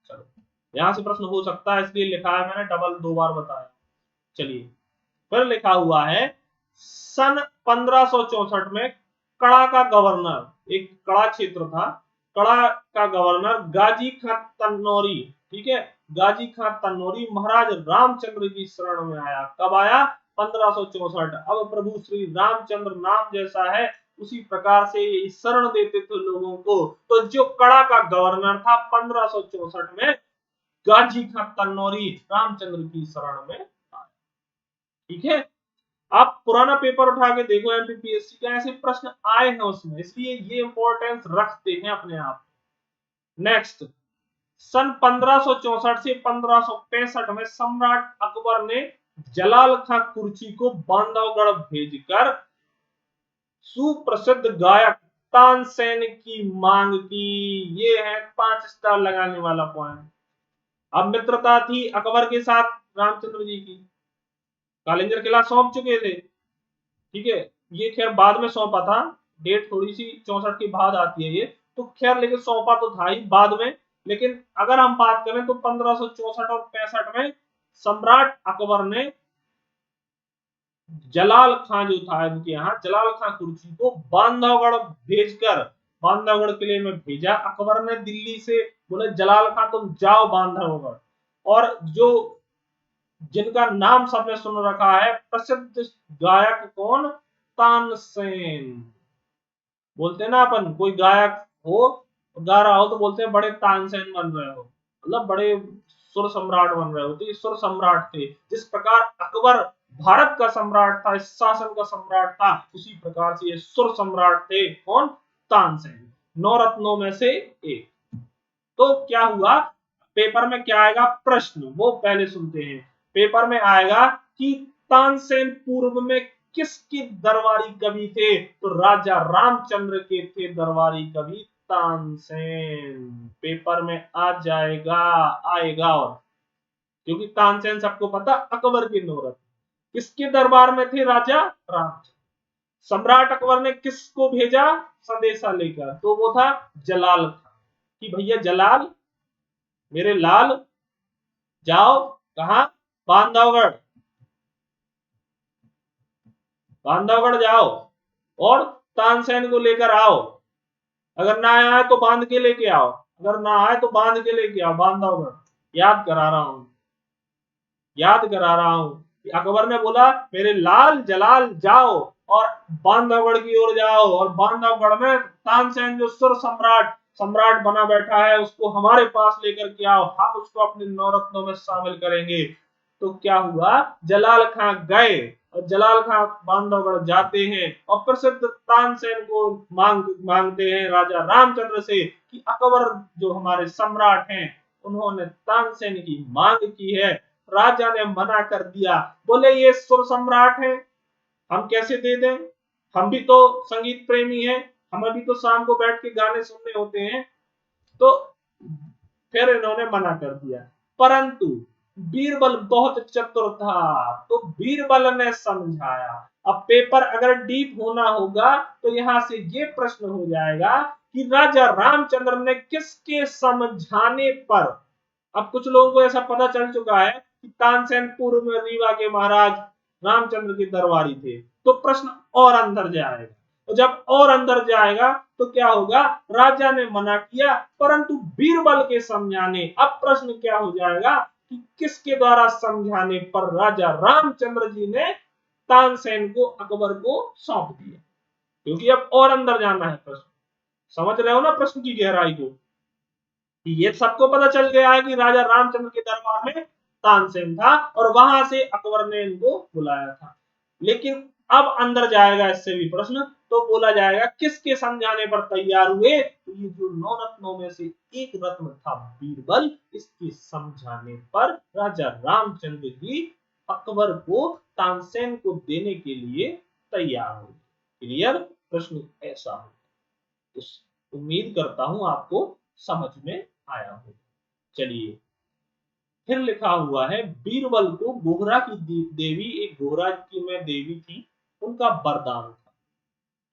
चलो यहां से प्रश्न हो सकता है इसलिए लिखा है मैंने, डबल 2 बार बताया। चलिए फिर लिखा हुआ है, सन 1564 में कड़ा का गवर्नर, एक कड़ा क्षेत्र था, कड़ा का गवर्नर गाजी खां तन्नौरी, ठीक है, गाजी खां तन्नौरी महाराज रामचंद्र की शरण में आया। कब आया, 1564। अब प्रभु श्री रामचंद्र नाम जैसा है उसी प्रकार से शरण देते थे लोगों को, तो जो कड़ा का गवर्नर था 1564 में, गाजी खां तन्नौरी रामचंद्र की शरण में आया। ठीक है, आप पुराना पेपर उठा के देखो एमपीपीएससी का, ऐसे प्रश्न आए हैं उसमें, इसलिए ये इंपॉर्टेंस रखते हैं अपने आप। नेक्स्ट, सन 1564 से 1565 में सम्राट अकबर ने जलाल खां कुर्ची को बांधवगढ़ भेजकर सुप्रसिद्ध गायक तानसेन की मांग की। ये है 5 स्टार लगाने वाला पॉइंट। अब मित्रता थी अकबर के साथ रामचंद्र जी की, कालिंजर किला सौंप चुके थे, ठीक है। ये खैर बाद में सौंपा था, डेट थोड़ी सी 64 के बाद आती है ये, तो खैर लेकिन सौंपा तो था ही बाद में। लेकिन अगर हम बात करें तो 1564 और 65 में सम्राट अकबर ने जलाल खां जो था इनके यहाँ, जलाल खां कुर्ची को बांधवगढ़ भेजकर, बांधवगढ़ किले में भेजा अकबर ने दिल्ली से, बोले जलाल खां तुम जाओ बांधवगढ़। और जो जिनका नाम सबने सुन रखा है, प्रसिद्ध गायक कौन, तानसेन। बोलते हैं ना अपन, कोई गायक हो गा रहा हो तो बोलते हैं बड़े तानसेन बन रहे हो, मतलब बड़े सुर सम्राट बन रहे हो। तो ये सुर सम्राट थे। जिस प्रकार अकबर भारत का सम्राट था, इस शासन का सम्राट था, उसी प्रकार से ये सुर सम्राट थे। कौन, तानसेन, 9 रत्नों में से एक। तो क्या हुआ, पेपर में क्या आएगा प्रश्न, वो पहले सुनते हैं। पेपर में आएगा कि तानसेन पूर्व में किसके दरबारी कवि थे, तो राजा रामचंद्र के थे दरबारी कवि तानसेन। पेपर में आ जाएगा, आएगा। और क्योंकि तानसेन सबको पता अकबर के नौरत, किसके दरबार में थे, राजा रामचंद्र। सम्राट अकबर ने किसको भेजा संदेशा लेकर, तो वो था जलाल खान, कि भैया जलाल मेरे लाल जाओ, कहा, बांधवगढ़, बांधवगढ़ जाओ और तानसेन को लेकर आओ। अगर ना आए तो बांध के लेके आओ, अगर ना आए तो बांध के लेके आओ बांधवगढ़। याद करा रहा हूं, याद करा रहा हूं। अकबर ने बोला मेरे लाल जलाल जाओ और बांधवगढ़ की ओर जाओ, और बांधवगढ़ में तानसेन जो सुर सम्राट सम्राट बना बैठा है उसको हमारे पास लेकर के आओ, हम उसको अपने नौरत्नों में शामिल करेंगे। तो क्या हुआ, जलाल खां गए, और जलाल खां बांधवगढ़ जाते हैं और प्रसिद्ध तानसेन को मांगते हैं राजा रामचंद्र से कि अकबर जो हमारे सम्राट हैं उन्होंने तानसेन की मांग की है। राजा ने मना कर दिया, बोले ये सुर सम्राट है, हम कैसे दे दें, हम भी तो संगीत प्रेमी हैं, हमें भी तो शाम को बैठ के गाने सुनने होते हैं। तो फिर इन्होंने मना कर दिया। परंतु बीरबल बहुत चतुर था, तो बीरबल ने समझाया। अब पेपर अगर डीप होना होगा तो यहां से ये प्रश्न हो जाएगा कि राजा रामचंद्र ने किसके समझाने पर, अब कुछ लोगों को ऐसा पता चल चुका है कि तानसेन पूर्व में रीवा के महाराज रामचंद्र के दरबारी थे, तो प्रश्न और अंदर जाएगा। तो जब और अंदर जाएगा तो क्या होगा, राजा ने मना किया परंतु बीरबल के समझाने, अब प्रश्न क्या हो जाएगा कि किसके द्वारा समझाने पर राजा रामचंद्र जी ने तानसेन को अकबर को सौंप दिया। क्योंकि अब और अंदर जाना है प्रश्न, समझ रहे हो ना प्रश्न की गहराई को। ये सबको पता चल गया है कि राजा रामचंद्र के दरबार में तानसेन था और वहां से अकबर ने इनको बुलाया था। लेकिन अब अंदर जाएगा इससे भी प्रश्न, तो बोला जाएगा किसके समझाने पर तैयार हुए, तो ये जो 9 रत्नों में से एक रत्न था बीरबल, इसके समझाने पर राजा रामचंद्र जी अकबर को तानसेन को देने के लिए तैयार हुए। क्लियर, प्रश्न ऐसा हो, तो उम्मीद करता हूं आपको समझ में आया हो। चलिए, फिर लिखा हुआ है बीरबल को गोहरा की देवी, एक गोहरा की में देवी थी, उनका वरदान था।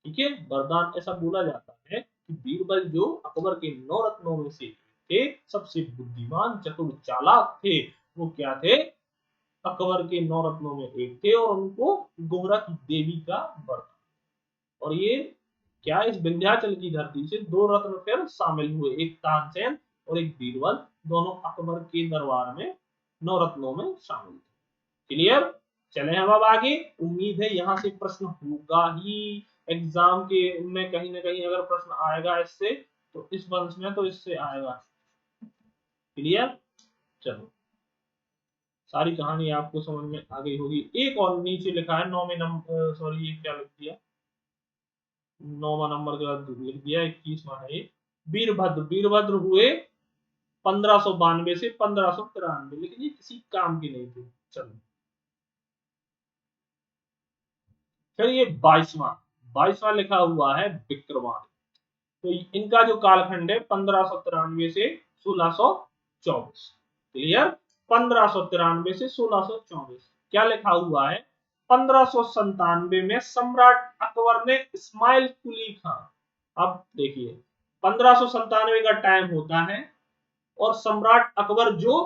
ठीक है, वरदान ऐसा बोला जाता है कि बीरबल जो अकबर के 9 रत्नों में से थे, सबसे बुद्धिमान चतुर चालाक थे, वो क्या थे, अकबर के 9 रत्नों में एक थे, और उनको गोहरा की देवी का वरदान। और ये क्या, इस विंध्याचल की धरती से 2 रत्न फिर शामिल हुए, एक तानसेन और एक बीरबल, दोनों अकबर के दरबार में 9 रत्नों में शामिल थे। क्लियर, चले हम अब आगे। उम्मीद है यहां से प्रश्न होगा ही, एग्जाम के में कहीं ना कहीं अगर प्रश्न आएगा इससे, तो इस वंश में तो इससे आएगा। क्लियर, चलो, सारी कहानी आपको समझ में आ गई होगी। एक और नीचे लिखा है 9वें नंबर, सॉरी ये क्या लिख दिया, 9वां नंबर के बाद लिख दिया, 21वां है ये। वीरभद्र, वीरभद्र हुए 1592 से 1593, लेकिन ये किसी काम के नहीं थे। चलो फिर ये 22वां लिखा हुआ है विक्रमादित्य। तो इनका जो कालखंड है 1593 से 1624। क्लियर? 1593 से 1624 क्या लिखा हुआ है? 1597 में सम्राट अकबर ने इस्माइल कुली खां, अब देखिए 1597 का टाइम होता है और सम्राट अकबर जो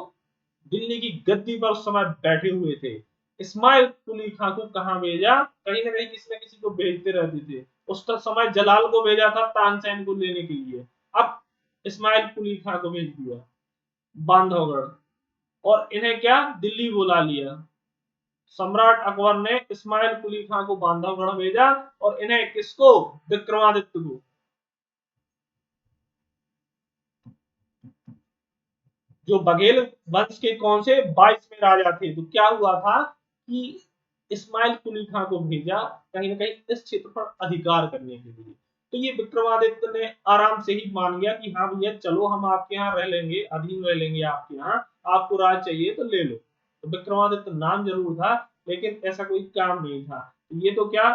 दिल्ली की गद्दी पर उस समय बैठे हुए थे, इस्माइल कुली खां को कहां भेजा? कहीं ना कहीं किसी न किसी को भेजते रहते थे। उस समय जलाल को भेजा था तानसेन को लेने के लिए, अब इस्माइल कुली खां को भेज दिया बांधवगढ़, और इन्हें क्या दिल्ली बुला लिया। सम्राट अकबर ने इस्माइल कुली खां को बांधवगढ़ भेजा और इन्हें किसको? विक्रमादित्य को। जो बघेल वंश के कौन से 22वें राजा थे। तो क्या हुआ था कि इस्माइल कुली खां को भेजा कहीं ना कहीं इस क्षेत्र पर अधिकार करने के लिए। तो ये विक्रमादित्य ने आराम से ही मान गया कि हाँ भैया चलो हम आपके यहाँ रह लेंगे, अधीन रह लेंगे आपके यहाँ, आपको राज चाहिए तो ले लो। तो विक्रमादित्य नाम जरूर था लेकिन ऐसा कोई काम नहीं था। ये तो क्या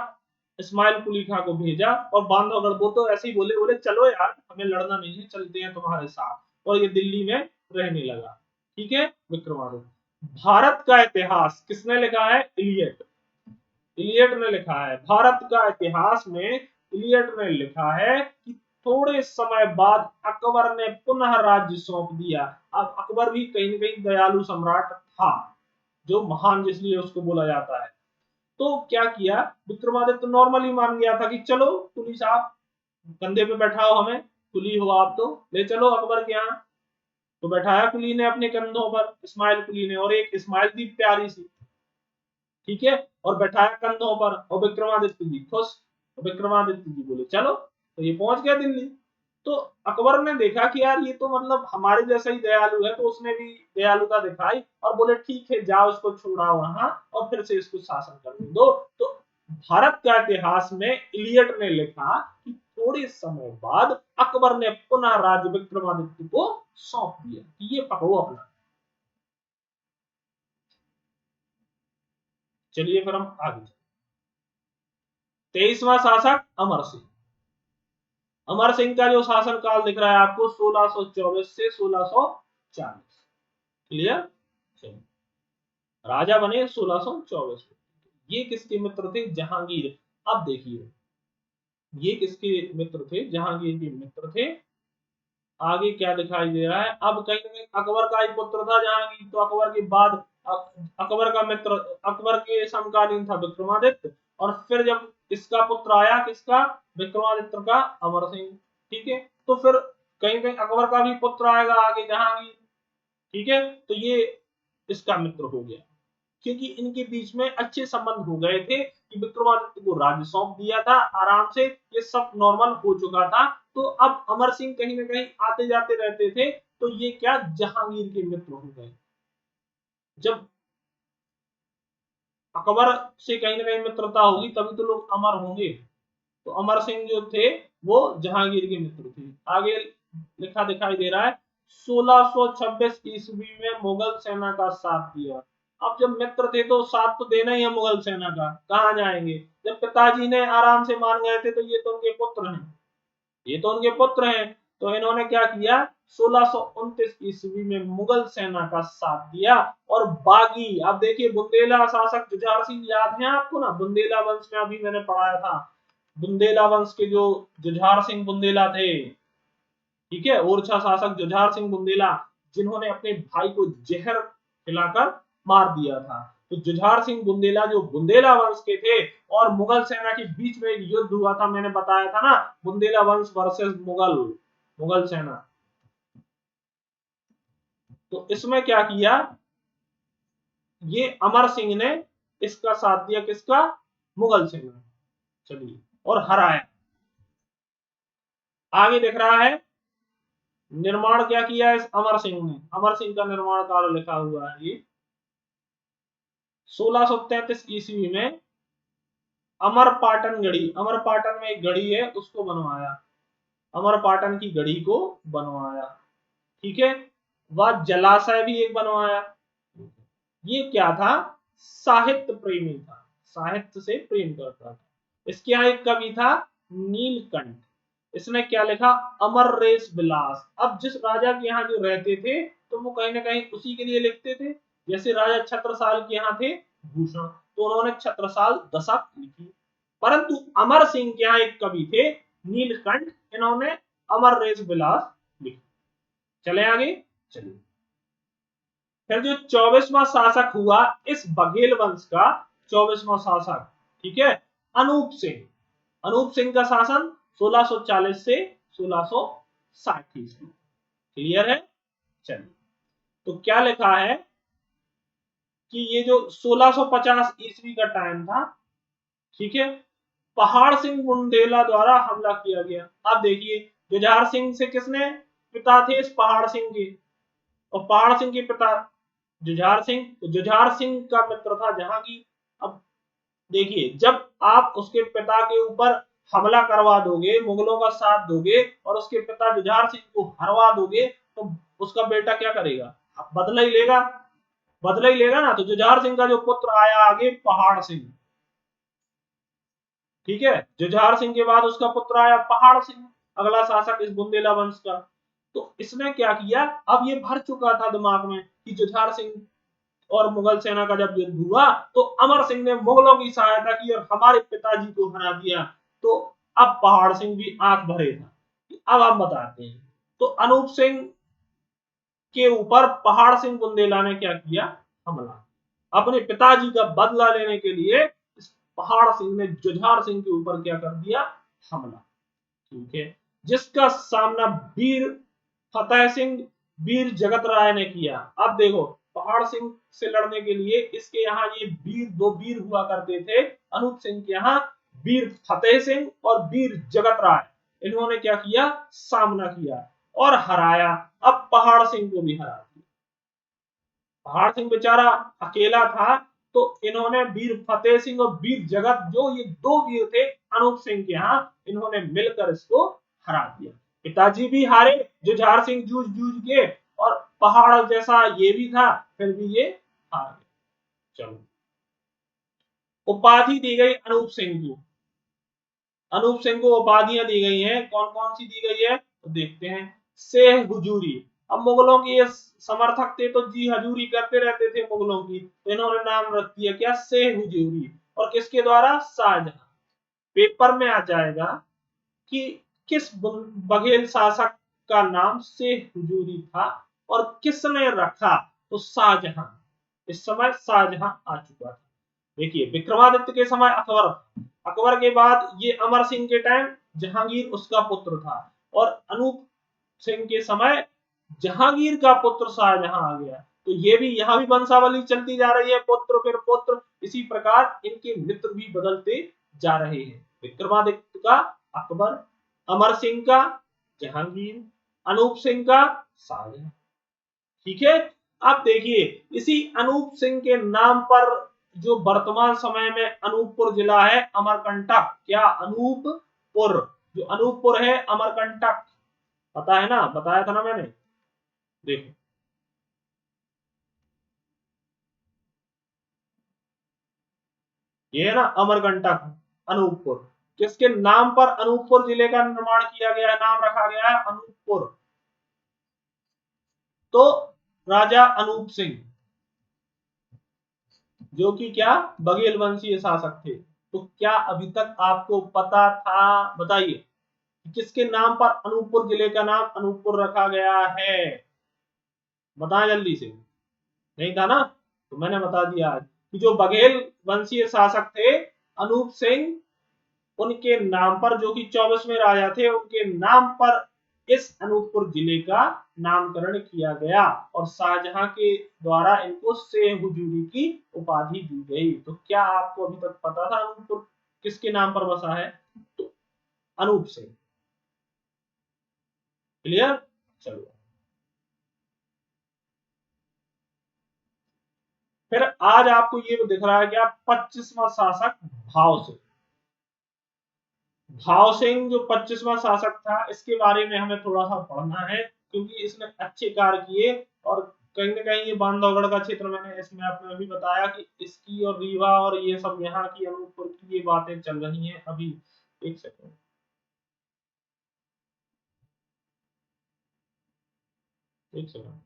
इस्माइल कुली खां को भेजा और बांधवगढ़, वो तो ऐसे ही बोले बोले चलो यार हमें लड़ना नहीं है, चलते हैं तुम्हारे साथ, और ये दिल्ली में रहने लगा। ठीक है, विक्रमादित्य। भारत का इतिहास किसने लिखा है? इलियट। इलियट ने लिखा है भारत का इतिहास में। इलियट ने लिखा है कि थोड़े समय बाद अकबर ने पुनः राज्य सौंप दिया। अब अकबर भी कहीं न कहीं दयालु सम्राट था, जो महान जिसलिए उसको बोला जाता है। तो क्या किया विक्रमादित्य? नॉर्मली मान गया था कि चलो कुली साहब कंधे पे बैठाओ, हमें कुली हो आप तो ले चलो अकबर के यहाँ। तो बैठाया कुली ने अपने कंधों पर, इस्माइल कुली ने, और एक इस्माइल थी प्यारी सी, ठीक है, और बैठाया कंधों पर, और विक्रमादित्य जी खुश। तो विक्रमादित्य जी बोले चलो, तो ये पहुंच गया दिल्ली। तो अकबर ने देखा कि यार ये तो मतलब हमारे जैसा ही दयालु है, तो उसने भी दयालुता दिखाई और बोले ठीक है जाओ इसको छोड़ाओ वहां और फिर से इसको शासन करने दो। तो भारत का इतिहास में इलियट ने लिखा कि थोड़े समय बाद अकबर ने पुनः राज्य विक्रमादित्य को सौंप दिया कि ये पकड़ो अपना। चलिए फिर हम आगे। 23वां शासक अमर सिंह। अमर सिंह का जो शासन काल दिख रहा है आपको 1624 से 1640। क्लियर? चलिए, राजा बने 1624 में। ये किसके मित्र थे? जहांगीर। अब देखिए ये किसके मित्र थे? जहांगीर के मित्र थे। आगे क्या दिखाई दे रहा है? अब कहीं ना कहीं अकबर का ही पुत्र था जहांगीर, तो अकबर के बाद अकबर का मित्र, अकबर के समकालीन था विक्रमादित्य, और फिर जब इसका पुत्र आया, किसका? विक्रमादित्य का, अमर सिंह। ठीक है, तो फिर कहीं कहीं अकबर का भी पुत्र आएगा आगे, जहांगीर। ठीक है, तो ये इसका मित्र हो गया क्योंकि इनके बीच में अच्छे संबंध हो गए थे कि विक्रमादित्य को राज्य सौंप दिया था आराम से, ये सब नॉर्मल हो चुका था। तो अब अमर सिंह कहीं ना कहीं आते जाते रहते थे, तो ये क्या जहांगीर के मित्र हो गए। जब अकबर से कहीं ना कहीं मित्रता होगी तभी तो लोग अमर होंगे। तो अमर सिंह जो थे वो जहांगीर के मित्र थे। आगे लिखा दिखाई दे रहा है 1626 ईस्वी में मुगल सेना का साथ दिया। अब जब मित्र थे तो साथ तो देना ही है मुगल सेना का, कहां जाएंगे? जब पिताजी ने आराम से मान गए थे तो ये तो उनके पुत्र हैं, ये तो उनके पुत्र हैं। तो इन्होंने क्या किया? 1629 ईस्वी में मुगल सेना का साथ दिया और बागी, अब देखिए बुंदेला शासक जुझार सिंह याद है आपको ना? बुंदेला वंश में अभी मैंने पढ़ाया था, बुंदेला वंश के जो जुझार सिंह बुंदेला थे, ठीक है, ओरछा शासक जुझार सिंह बुंदेला, जिन्होंने अपने भाई को जहर खिलाकर मार दिया था। तो जुझार सिंह बुंदेला जो बुंदेला वंश के थे, और मुगल सेना के बीच में एक युद्ध हुआ था, मैंने बताया था ना, बुंदेला वंश वर्सेस मुगल मुगल सेना। तो इसमें क्या किया? ये अमर सिंह ने इसका साथ दिया, किसका? मुगल सेना। चलिए, और हराया। आगे दिख रहा है निर्माण क्या किया इस अमर सिंह ने? अमर सिंह का निर्माण काल लिखा हुआ है ये 1633 ईस्वी में अमरपाटन गढ़ी, अमरपाटन में एक गढ़ी है उसको बनवाया, अमरपाटन की गढ़ी को बनवाया। ठीक है, व जलाशय भी एक बनवाया। ये क्या था? साहित्य प्रेमी था, साहित्य से प्रेम करता था। इसके यहाँ एक कवि था नीलकंठ, इसने क्या लिखा? अमर रेस विलास। अब जिस राजा के यहाँ जो रहते थे तो वो कहीं ना कहीं उसी के लिए लिखते थे। जैसे राजा छत्रसाल के यहाँ थे भूषण, तो उन्होंने छत्रसाल दशा लिखी। परंतु अमर सिंह के यहाँ एक कवि थे नीलकंठ, इन्होंने अमर रेस विलास लिखी। चले आगे, चलिए। फिर जो 24वां शासक हुआ इस बघेल वंश का, 24वां शासक, ठीक है, अनूप सिंह। अनूप सिंह का शासन 1640 से 1660 ईस्वी। क्लियर है? चलिए, तो क्या लिखा है कि ये जो 1650 ईस्वी का टाइम था, ठीक है, पहाड़ सिंह बुंदेला द्वारा हमला किया गया। अब देखिए, जुझार सिंह से किसने पिता थे? इस पहाड़ सिंह के, और पहाड़ सिंह के पिता जुझार सिंह, तो जुझार सिंह का मित्र था जहांगीर। अब देखिए, जब आप उसके पिता के ऊपर हमला करवा दोगे, मुगलों का साथ दोगे और उसके पिता जुझार सिंह को हरवा दोगे, तो उसका बेटा क्या करेगा? बदला ही लेगा, बदला ही लेगा ना। तो जुझार सिंह का जो पुत्र आया आगे, पहाड़ सिंह, ठीक है, जुझार सिंह के बाद उसका पुत्र आया पहाड़ सिंह, अगला शासक इस बुंदेला वंश का। तो इसने क्या किया? अब ये भर चुका था दिमाग में कि जुझार सिंह और मुगल सेना का जब युद्ध हुआ तो अमर सिंह ने मुगलों की सहायता की और हमारे पिताजी को हरा दिया। तो अब पहाड़ सिंह भी आंख भरे था। अब आप बताते हैं, तो अनूप सिंह के ऊपर पहाड़ सिंह बुंदेला ने क्या किया? हमला। अपने पिताजी का बदला लेने के लिए इस पहाड़ सिंह ने जुझार सिंह के ऊपर क्या कर दिया? हमला। ठीक है, जिसका सामना वीर फतेह सिंह, वीर जगत राय ने किया। अब देखो, पहाड़ सिंह से लड़ने के लिए इसके यहाँ ये वीर, दो वीर हुआ करते थे। अनूप सिंह के यहाँ वीर फतेह सिंह और वीर जगत राय, इन्होंने क्या किया? सामना किया और हराया। अब पहाड़ सिंह को भी हरा दिया। पहाड़ सिंह बेचारा अकेला था, तो इन्होंने वीर फतेह सिंह और वीर जगत, जो ये दो वीर थे अनूप सिंह के यहाँ, इन्होंने मिलकर इसको हरा दिया। पिताजी भी हारे, जुझार सिंह जूझ जूझ के, और पहाड़ जैसा ये भी था, फिर भी ये हार गए। चलो, उपाधि दी गई अनूप सिंह को। अनूप सिंह को उपाधियां दी गई हैं, कौन कौन सी दी गई है तो देखते हैं। शेख हुजूरी। अब मुगलों के ये समर्थक थे तो जी हजूरी करते रहते थे मुगलों की, तो इन्होंने नाम रख दिया क्या? शेख हुजूरी। और किसके द्वारा? शाहजहां। पेपर में आ जाएगा कि किस बघेल शासक का नाम शेख हुजूरी था और किसने रखा? तो शाहजहां। इस समय शाहजहां आ चुका था। देखिए, विक्रमादित्य के समय अकबर, अकबर के बाद ये अमर सिंह के टाइम जहांगीर उसका पुत्र था, और अनूप सिंह के समय जहांगीर का पुत्र शाहजहां आ गया। तो ये भी, यहां भी वंशावली चलती जा रही है, पुत्र फिर पुत्र। इसी प्रकार इनके मित्र भी बदलते जा रहे हैं। विक्रमादित्य का अकबर, अमर सिंह का जहांगीर, अनूप सिंह का शाहजहां। ठीक है, अब देखिए, इसी अनूप सिंह के नाम पर जो वर्तमान समय में अनूपपुर जिला है, अमरकंटक। क्या? अनूपपुर। जो अनूपपुर है, अमरकंटक, पता है ना, बताया था ना मैंने। देखो, ये है ना अमरकंटक, अनूपपुर। किसके नाम पर अनूपपुर जिले का निर्माण किया गया है, नाम रखा गया है अनूपपुर? तो राजा अनूप सिंह, जो कि क्या, बघेल वंशीय शासक थे। तो क्या अभी तक आपको पता था? बताइए, किसके नाम पर अनूपपुर जिले का नाम अनूपपुर रखा गया है? बताएं जल्दी से। नहीं था ना? तो मैंने बता दिया आज कि जो बघेल वंशीय शासक थे अनूप सिंह, उनके नाम पर, जो कि 24वें राजा थे, उनके नाम पर इस अनूपपुर जिले का नामकरण किया गया और शाहजहां के द्वारा इनको शेख हुजूरी की उपाधि दी गई। तो क्या आपको अभी तक पता था अनूपपुर किसके नाम पर बसा है? तो अनूप सिंह। क्लियर? चलो, फिर आज आपको ये दिख रहा है क्या? 25वां शासक भाव सिंह। भाव सिंह जो 25वां शासक था, इसके बारे में हमें थोड़ा सा पढ़ना है। क्योंकि इसने अच्छे कार्य किए। और कहीं ना कहीं ये बांधवगढ़ का क्षेत्र, मैंने इस मैप में भी बताया कि इसकी और रीवा और ये सब यहाँ की अनूपपुर की ये बातें चल रही हैं अभी। एक सेकंड, एक सेकंड,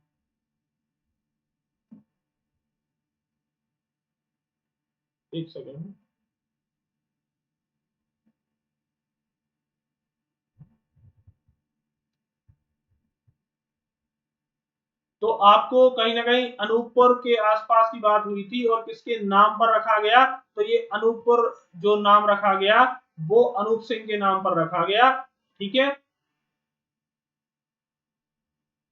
एक सेकंड। तो आपको कहीं ना कहीं अनूपपुर के आसपास की बात हुई थी और किसके नाम पर रखा गया, तो ये अनूपपुर जो नाम रखा गया वो अनूप सिंह के नाम पर रखा गया। ठीक है।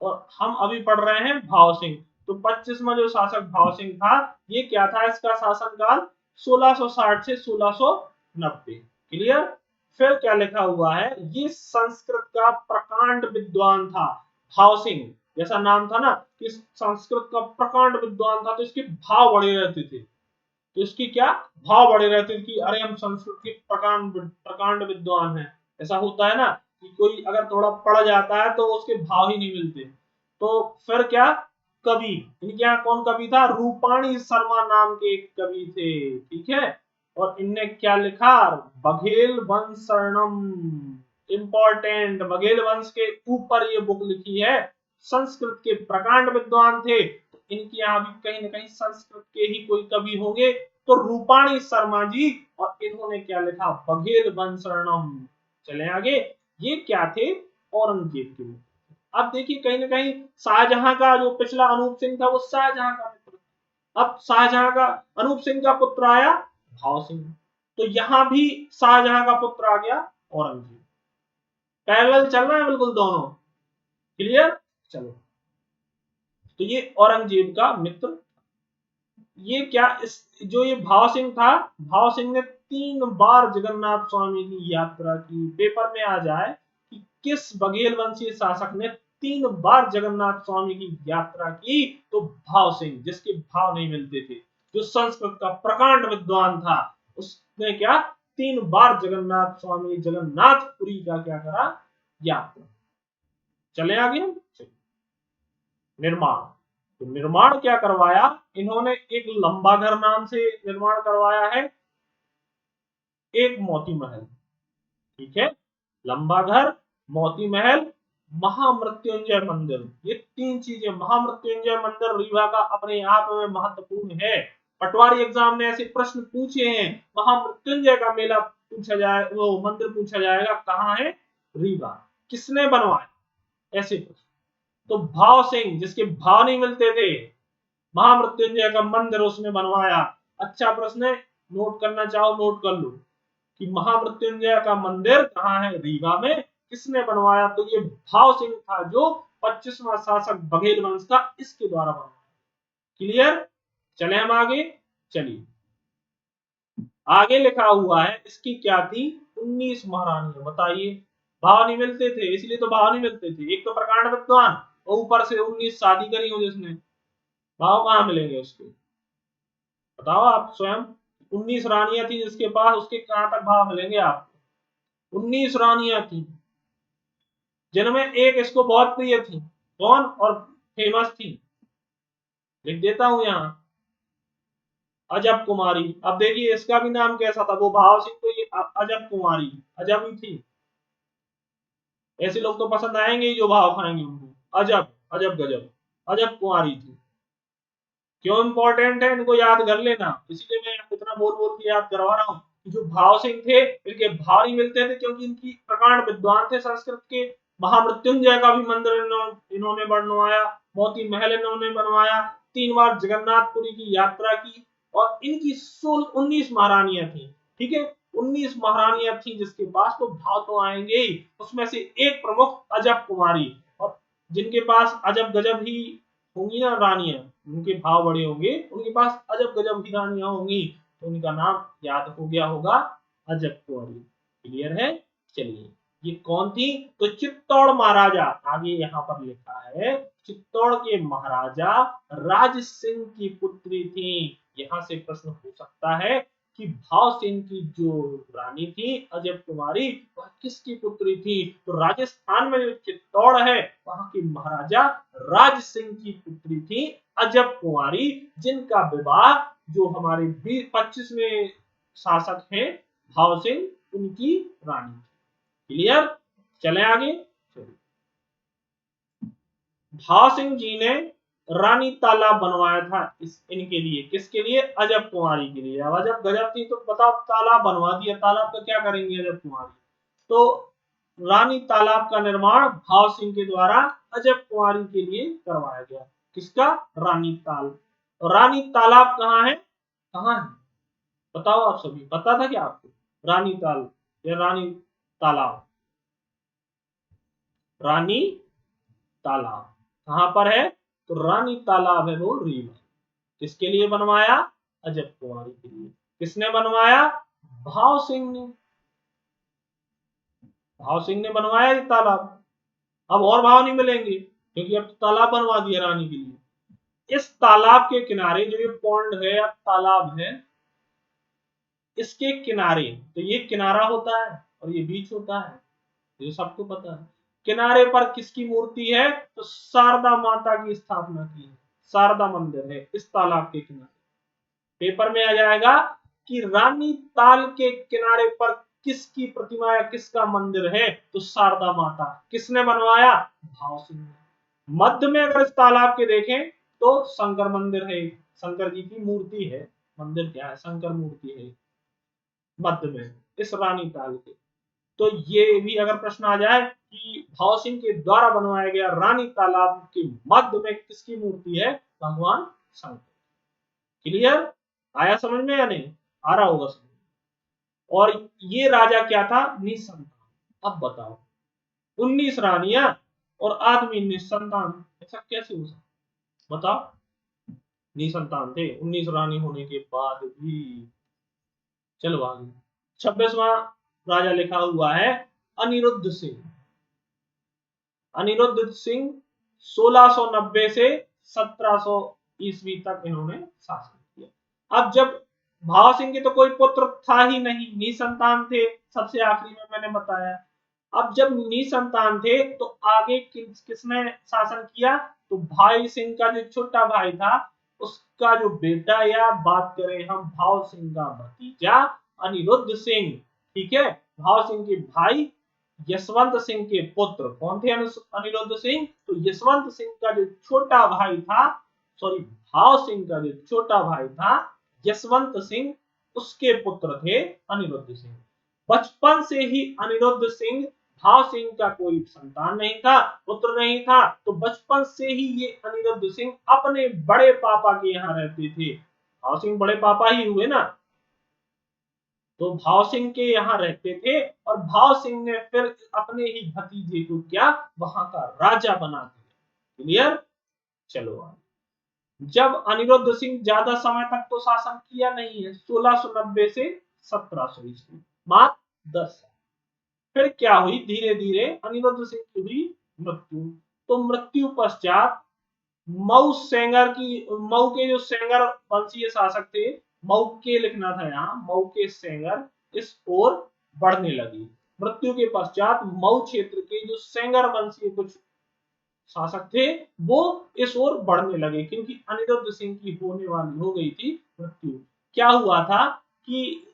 और हम अभी पढ़ रहे हैं भाव सिंह। तो 25वां जो शासक भाव सिंह था, ये क्या था, इसका शासनकाल 1660 से 1690। क्लियर। फिर क्या लिखा हुआ है, ये संस्कृत का प्रकांड विद्वान था। भाव सिंह जैसा नाम था ना, कि संस्कृत का प्रकांड विद्वान था, तो इसके भाव बड़े रहते थे। तो इसकी क्या भाव बड़े रहते थे कि अरे हम संस्कृत के प्रकांड प्रकांड विद्वान हैं। ऐसा होता है ना कि कोई अगर थोड़ा पढ़ जाता है तो उसके भाव ही नहीं मिलते। तो फिर क्या, कवि, इनके यहाँ कौन कवि था, रूपाणी शर्मा नाम के एक कवि थे। ठीक है। और इनने क्या लिखा, बघेल वंश शरणम। इंपॉर्टेंट, बघेल वंश के ऊपर ये बुक लिखी है। संस्कृत के प्रकांड विद्वान थे, तो इनके यहाँ भी कहीं ना कहीं संस्कृत के ही कोई कवि होंगे। तो रूपाणी शर्मा जी, और इन्होंने क्या लिखा, बघेल वंशरणम। चले आगे। ये क्या थे, औरंगजेब के मित्र। अब देखिए कहीं ना कहीं शाहजहां का जो पिछला अनूप सिंह था वो शाहजहां का मित्र। अब शाहजहां का, अनूप सिंह का पुत्र आया भाव सिंह। तो यहां भी शाहजहां का पुत्र आ गया औरंगजेब। पैरेलल चल रहे हैं बिल्कुल दोनों। क्लियर। चलो। तो ये औरंगजेब का मित्र। ये क्या, इस जो ये भाव सिंह था, भाव सिंह ने 3 बार जगन्नाथ स्वामी की यात्रा की। पेपर में आ जाए कि किस बघेल वंशीय शासक ने 3 बार जगन्नाथ स्वामी की यात्रा की, तो भाव सिंह, जिसके भाव नहीं मिलते थे, जो संस्कृत का प्रकांड विद्वान था, उसने क्या 3 बार जगन्नाथ स्वामी जगन्नाथपुरी का क्या करा, यात्रा। चले आगे। निर्माण। तो निर्माण क्या करवाया, इन्होंने एक लंबा घर नाम से निर्माण करवाया है, एक मोती महल। ठीक है। लंबा घर, मोती महल, महामृत्युंजय मंदिर, ये 3 चीजें। महामृत्युंजय मंदिर रीवा का अपने आप में महत्वपूर्ण है। पटवारी एग्जाम में ऐसे प्रश्न पूछे हैं, महामृत्युंजय का मेला पूछा जाए, वो मंदिर पूछा जाएगा कहाँ है, रीवा। किसने बनवाया, ऐसे प्रश्न। तो भाव सिंह, जिसके भाव नहीं मिलते थे, महामृत्युंजय का मंदिर उसने बनवाया। अच्छा प्रश्न है, नोट करना चाहो नोट कर लो कि महामृत्युंजय का मंदिर कहाँ है, रीवा में। किसने बनवाया, तो ये भाव सिंह था, जो 25वां शासक बघेल वंश का, इसके द्वारा बनवाया। क्लियर। चले हम आगे। चलिए, आगे लिखा हुआ है, इसकी क्या थी, 19 महारानियां। बताइए, भाव नहीं मिलते थे, इसलिए तो भाव नहीं मिलते थे। एक तो प्रकांड विद्वान, और ऊपर से 19 शादी करी हो जिसने, भाव कहाँ मिलेंगे उसके, बताओ आप स्वयं। 19 रानियां थी जिसके पास, उसके कहां तक भाव मिलेंगे आपको। 19 रानियां थी, जिनमें एक इसको बहुत प्रिय थी, कौन, और फेमस थी, लिख देता हूं यहां, अजब कुमारी। अब देखिए इसका भी नाम कैसा था, वो भाव सिंह, तो ये अजब कुमारी, अजब ही थी। ऐसे लोग तो पसंद आएंगे ही जो भाव खाएंगे उनको। अजब, अजब गजब, अजब कुमारी थी। क्यों इंपॉर्टेंट है, इनको याद कर लेना, इसीलिए मैं इतना बोल बोल के याद करवा रहा हूँ। जो भाव सिंह थे, इनके भाव नहीं मिलते थे क्योंकि इनकी प्रकांड विद्वान थे संस्कृत के। महामृत्युंजय का भी मंदिर इन्होंने बनवाया, मोती महल इन्होंने बनवाया, 3 बार जगन्नाथपुरी की यात्रा की। और इनकी 19 महारानियां थी। ठीक है। 19 महारानियां थी जिसके पास, तो भाव तो आएंगे ही। उसमें से एक प्रमुख अजब कुमारी, और जिनके पास अजब गजब ही होंगी ना रानियां, उनके भाव बड़े होंगे, उनके पास अजब गजब की रानियां होंगी, तो उनका नाम याद हो गया होगा, अजब कुंवरी। क्लियर है। चलिए, ये कौन थी, तो चित्तौड़ महाराजा, आगे यहाँ पर लिखा है, चित्तौड़ के महाराजा राज सिंह की पुत्री थी। यहां से प्रश्न हो सकता है कि भाव सिंह की जो रानी थी अजब कुमारी वह किसकी पुत्री थी। तो राजस्थान में जो चित्तौड़ है वहां की महाराजा राज सिंह की पुत्री थी अजब कुमारी, जिनका विवाह जो हमारे 25वें शासक हैं भाव सिंह उनकी रानी थी। क्लियर, चले आगे। भाव सिंह जी ने रानी तालाब बनवाया था इनके लिए, किसके लिए, अजब कुमारी के लिए। अब अजब गजब थी तो बताओ, तालाब बनवा दिया, तालाब का क्या करेंगे अजब कुमारी। तो रानी तालाब का निर्माण भाव सिंह के द्वारा अजब कुमारी के लिए करवाया गया। किसका, रानी ताल। रानी तालाब कहाँ है, कहाँ है बताओ, आप सभी पता था क्या आपको, रानी ताल या रानी तालाब। रानी तालाब कहां पर है, तो रानी तालाब है वो रीवा। किसके लिए बनवाया, अजब कुमारी के लिए। किसने बनवाया, भाव सिंह ने। भाव सिंह ने बनवाया ये तालाब। अब और भाव नहीं मिलेंगे क्योंकि अब तालाब बनवा दिया रानी के लिए। इस तालाब के किनारे जो ये पौंड है या तालाब है, इसके किनारे, तो ये किनारा होता है और ये बीच होता है, ये सबको पता है। किनारे पर किसकी मूर्ति है, तो शारदा माता की स्थापना की है, शारदा मंदिर है इस तालाब के किनारे। पेपर में आ जाएगा कि रानी ताल के किनारे पर किसकी प्रतिमा या किसका मंदिर है, तो शारदा माता। किसने बनवाया, भाव सिंह ने। मध्य में अगर इस तालाब के देखें तो शंकर मंदिर है, शंकर जी की मूर्ति है, मंदिर क्या है, शंकर मूर्ति है मध्य में इस रानी ताल के। तो ये भी अगर प्रश्न आ जाए कि भाव सिंह के द्वारा बनवाया गया रानी तालाब के मध्य में किसकी मूर्ति है, भगवान शंकर। क्लियर, आया समझ में या नहीं, आ रहा होगा समझ। और ये राजा क्या था, निसंतान। अब बताओ 19 रानियां और आदमी निसंतान, ऐसा कैसे हो सकता, बताओ। निसंतान थे 19 रानी होने के बाद भी। चलो आगे, 26वां राजा लिखा हुआ है अनिरुद्ध सिंह। अनिरुद्ध सिंह 1690 से 1700 ईस्वी तक इन्होंने शासन किया। अब जब भाव सिंह के तो कोई पुत्र था ही नहीं, निसंतान थे, सबसे आखिरी में मैंने बताया। अब जब निसंतान थे तो आगे किसने शासन किया, तो भाई सिंह का जो छोटा भाई था उसका जो बेटा, या बात करें हम भाव सिंह का भतीजा अनिरुद्ध सिंह, ठीक है। भाव सिंह के भाई यशवंत सिंह के पुत्र कौन थे, अनिरुद्ध सिंह। तो यशवंत सिंह का जो छोटा भाई था, सॉरी भाव सिंह का जो छोटा भाई था यशवंत सिंह, उसके पुत्र थे अनिरुद्ध सिंह। बचपन से ही अनिरुद्ध सिंह, भाव सिंह का कोई संतान नहीं था, पुत्र नहीं था, तो बचपन से ही ये अनिरुद्ध सिंह अपने बड़े पापा के यहाँ रहते थे। भाव सिंह बड़े पापा ही हुए ना, तो भाव सिंह के यहाँ रहते थे और भाव सिंह ने फिर अपने ही भतीजे को क्या, वहां का राजा बना दिया। क्लियर, चलो। जब अनिरुद्ध सिंह ज्यादा समय तक तो शासन किया नहीं है, 1690 से 1700 ईस्वी, मात्र 10 साल। फिर क्या हुई, धीरे धीरे अनिरुद्ध सिंह की हुई मृत्यु। तो मृत्यु पश्चात मऊ सेंगर की, मऊ के जो सेंगर वंशीय शासक थे, मऊ के लिखना था यहाँ, मऊ के सेंगर इस ओर बढ़ने लगी। मृत्यु के पश्चात मऊ क्षेत्र के जो सेंगर वंशीय कुछ शासक थे वो इस ओर बढ़ने लगे, क्योंकि अनिरुद्ध सिंह की होने वाली हो गई थी मृत्यु। क्या हुआ था कि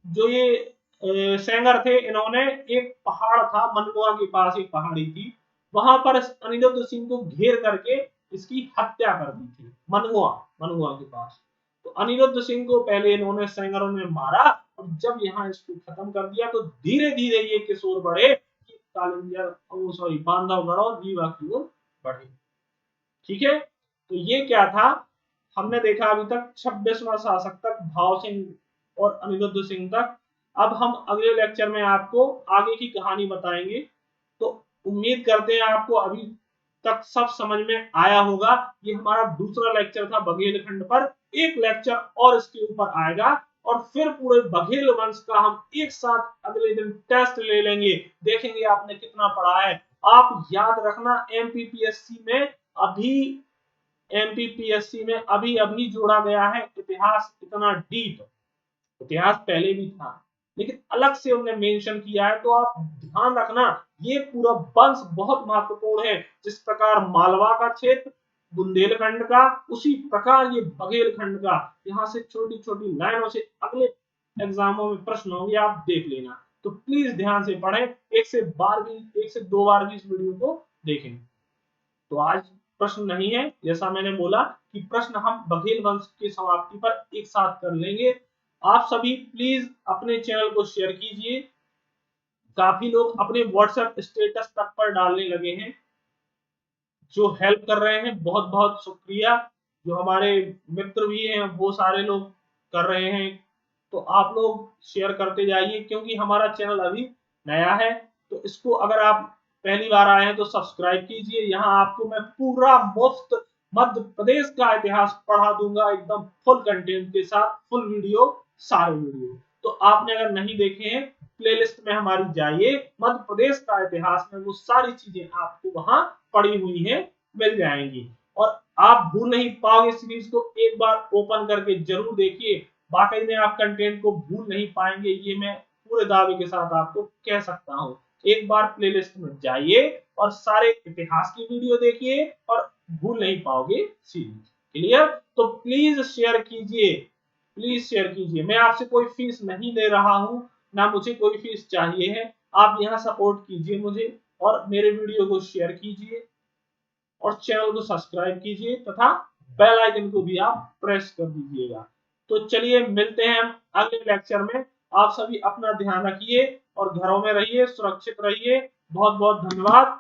जो ये सेंगर थे, इन्होंने एक पहाड़ था मनगुआ के पास, एक पहाड़ी थी, वहां पर अनिरुद्ध सिंह को घेर करके इसकी हत्या कर दी थी, मनगुआ, मनगुआ के पास। तो अनिरुद्ध सिंह को पहले इन्होंने सेंगरों ने मारा, और जब यहाँ इसको खत्म कर दिया तो धीरे धीरे ये किस ओर बढ़े, कालिंजर, सॉरी बांधवगढ़ और रीवा की ओर बढ़े। ठीक है, तो ये क्या था, हमने देखा अभी तक 26वां शासक तक, भाव सिंह और अनिरुद्ध सिंह तक। अब हम अगले लेक्चर में आपको आगे की कहानी बताएंगे। तो उम्मीद करते हैं आपको अभी तक सब समझ में आया होगा। ये हमारा दूसरा लेक्चर था बघेलखंड पर, एक लेक्चर और इसके ऊपर आएगा और फिर पूरे बघेल वंश का हम एक साथ अगले दिन टेस्ट ले लेंगे, देखेंगे आपने कितना पढ़ा है। आप याद रखना, एमपीपीएससी में अभी एमपीपीएससी में अभी अभी जोड़ा गया है इतिहास, इतना डीप। इतिहास पहले भी था, लेकिन अलग से उन्होंने मेंशन किया है। तो आप ध्यान रखना, ये पूरा वंश बहुत महत्वपूर्ण है। जिस प्रकार मालवा का क्षेत्र बुंदेलखंड का, उसी प्रकार ये बघेलखंड का। यहाँ से छोटी छोटी लाइनों से अगले एग्जामों में प्रश्न होंगे, आप देख लेना। तो प्लीज ध्यान से पढ़ें, एक से दो बार भी इस वीडियो को देखें। तो आज प्रश्न नहीं है, जैसा मैंने बोला कि प्रश्न हम बघेल वंश की समाप्ति पर एक साथ कर लेंगे। आप सभी प्लीज अपने चैनल को शेयर कीजिए। काफी लोग अपने व्हाट्सएप स्टेटस तक पर डालने लगे हैं, जो हेल्प कर रहे हैं, बहुत बहुत शुक्रिया। जो हमारे मित्र भी हैं वो सारे लोग कर रहे हैं। तो आप लोग शेयर करते जाइए, क्योंकि हमारा चैनल अभी नया है। तो इसको अगर आप पहली बार आए हैं तो सब्सक्राइब कीजिए। यहाँ आपको मैं पूरा मुफ्त मध्य प्रदेश का इतिहास पढ़ा दूंगा, एकदम फुल कंटेंट के साथ, फुल वीडियो, सारे वीडियो। तो आपने अगर नहीं देखे हैं, प्लेलिस्ट में हमारी जाइए, मध्य प्रदेश का इतिहास में वो सारी चीजें आपको वहां पड़ी हुई हैं, मिल जाएंगी। और आप भूल नहीं पाओगे सीरीज को, एक बार ओपन करके जरूर देखिए। वाकई में आप कंटेंट को भूल नहीं पाएंगे, ये मैं पूरे दावे के साथ आपको कह सकता हूँ। एक बार प्लेलिस्ट में जाइए और सारे इतिहास की वीडियो देखिए, और भूल नहीं पाओगे सीरीज। क्लियर? तो प्लीज शेयर कीजिए, प्लीज शेयर कीजिए। मैं आपसे कोई फीस नहीं ले रहा हूं, ना मुझे कोई फीस चाहिए है। आप यहाँ सपोर्ट कीजिए मुझे, और मेरे वीडियो को शेयर कीजिए, और चैनल को सब्सक्राइब कीजिए, तथा बेल आइकन को भी आप प्रेस कर दीजिएगा। तो चलिए मिलते हैं हम अगले लेक्चर में। आप सभी अपना ध्यान रखिए और घरों में रहिए, सुरक्षित रहिए। बहुत बहुत धन्यवाद।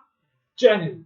जय हिंद।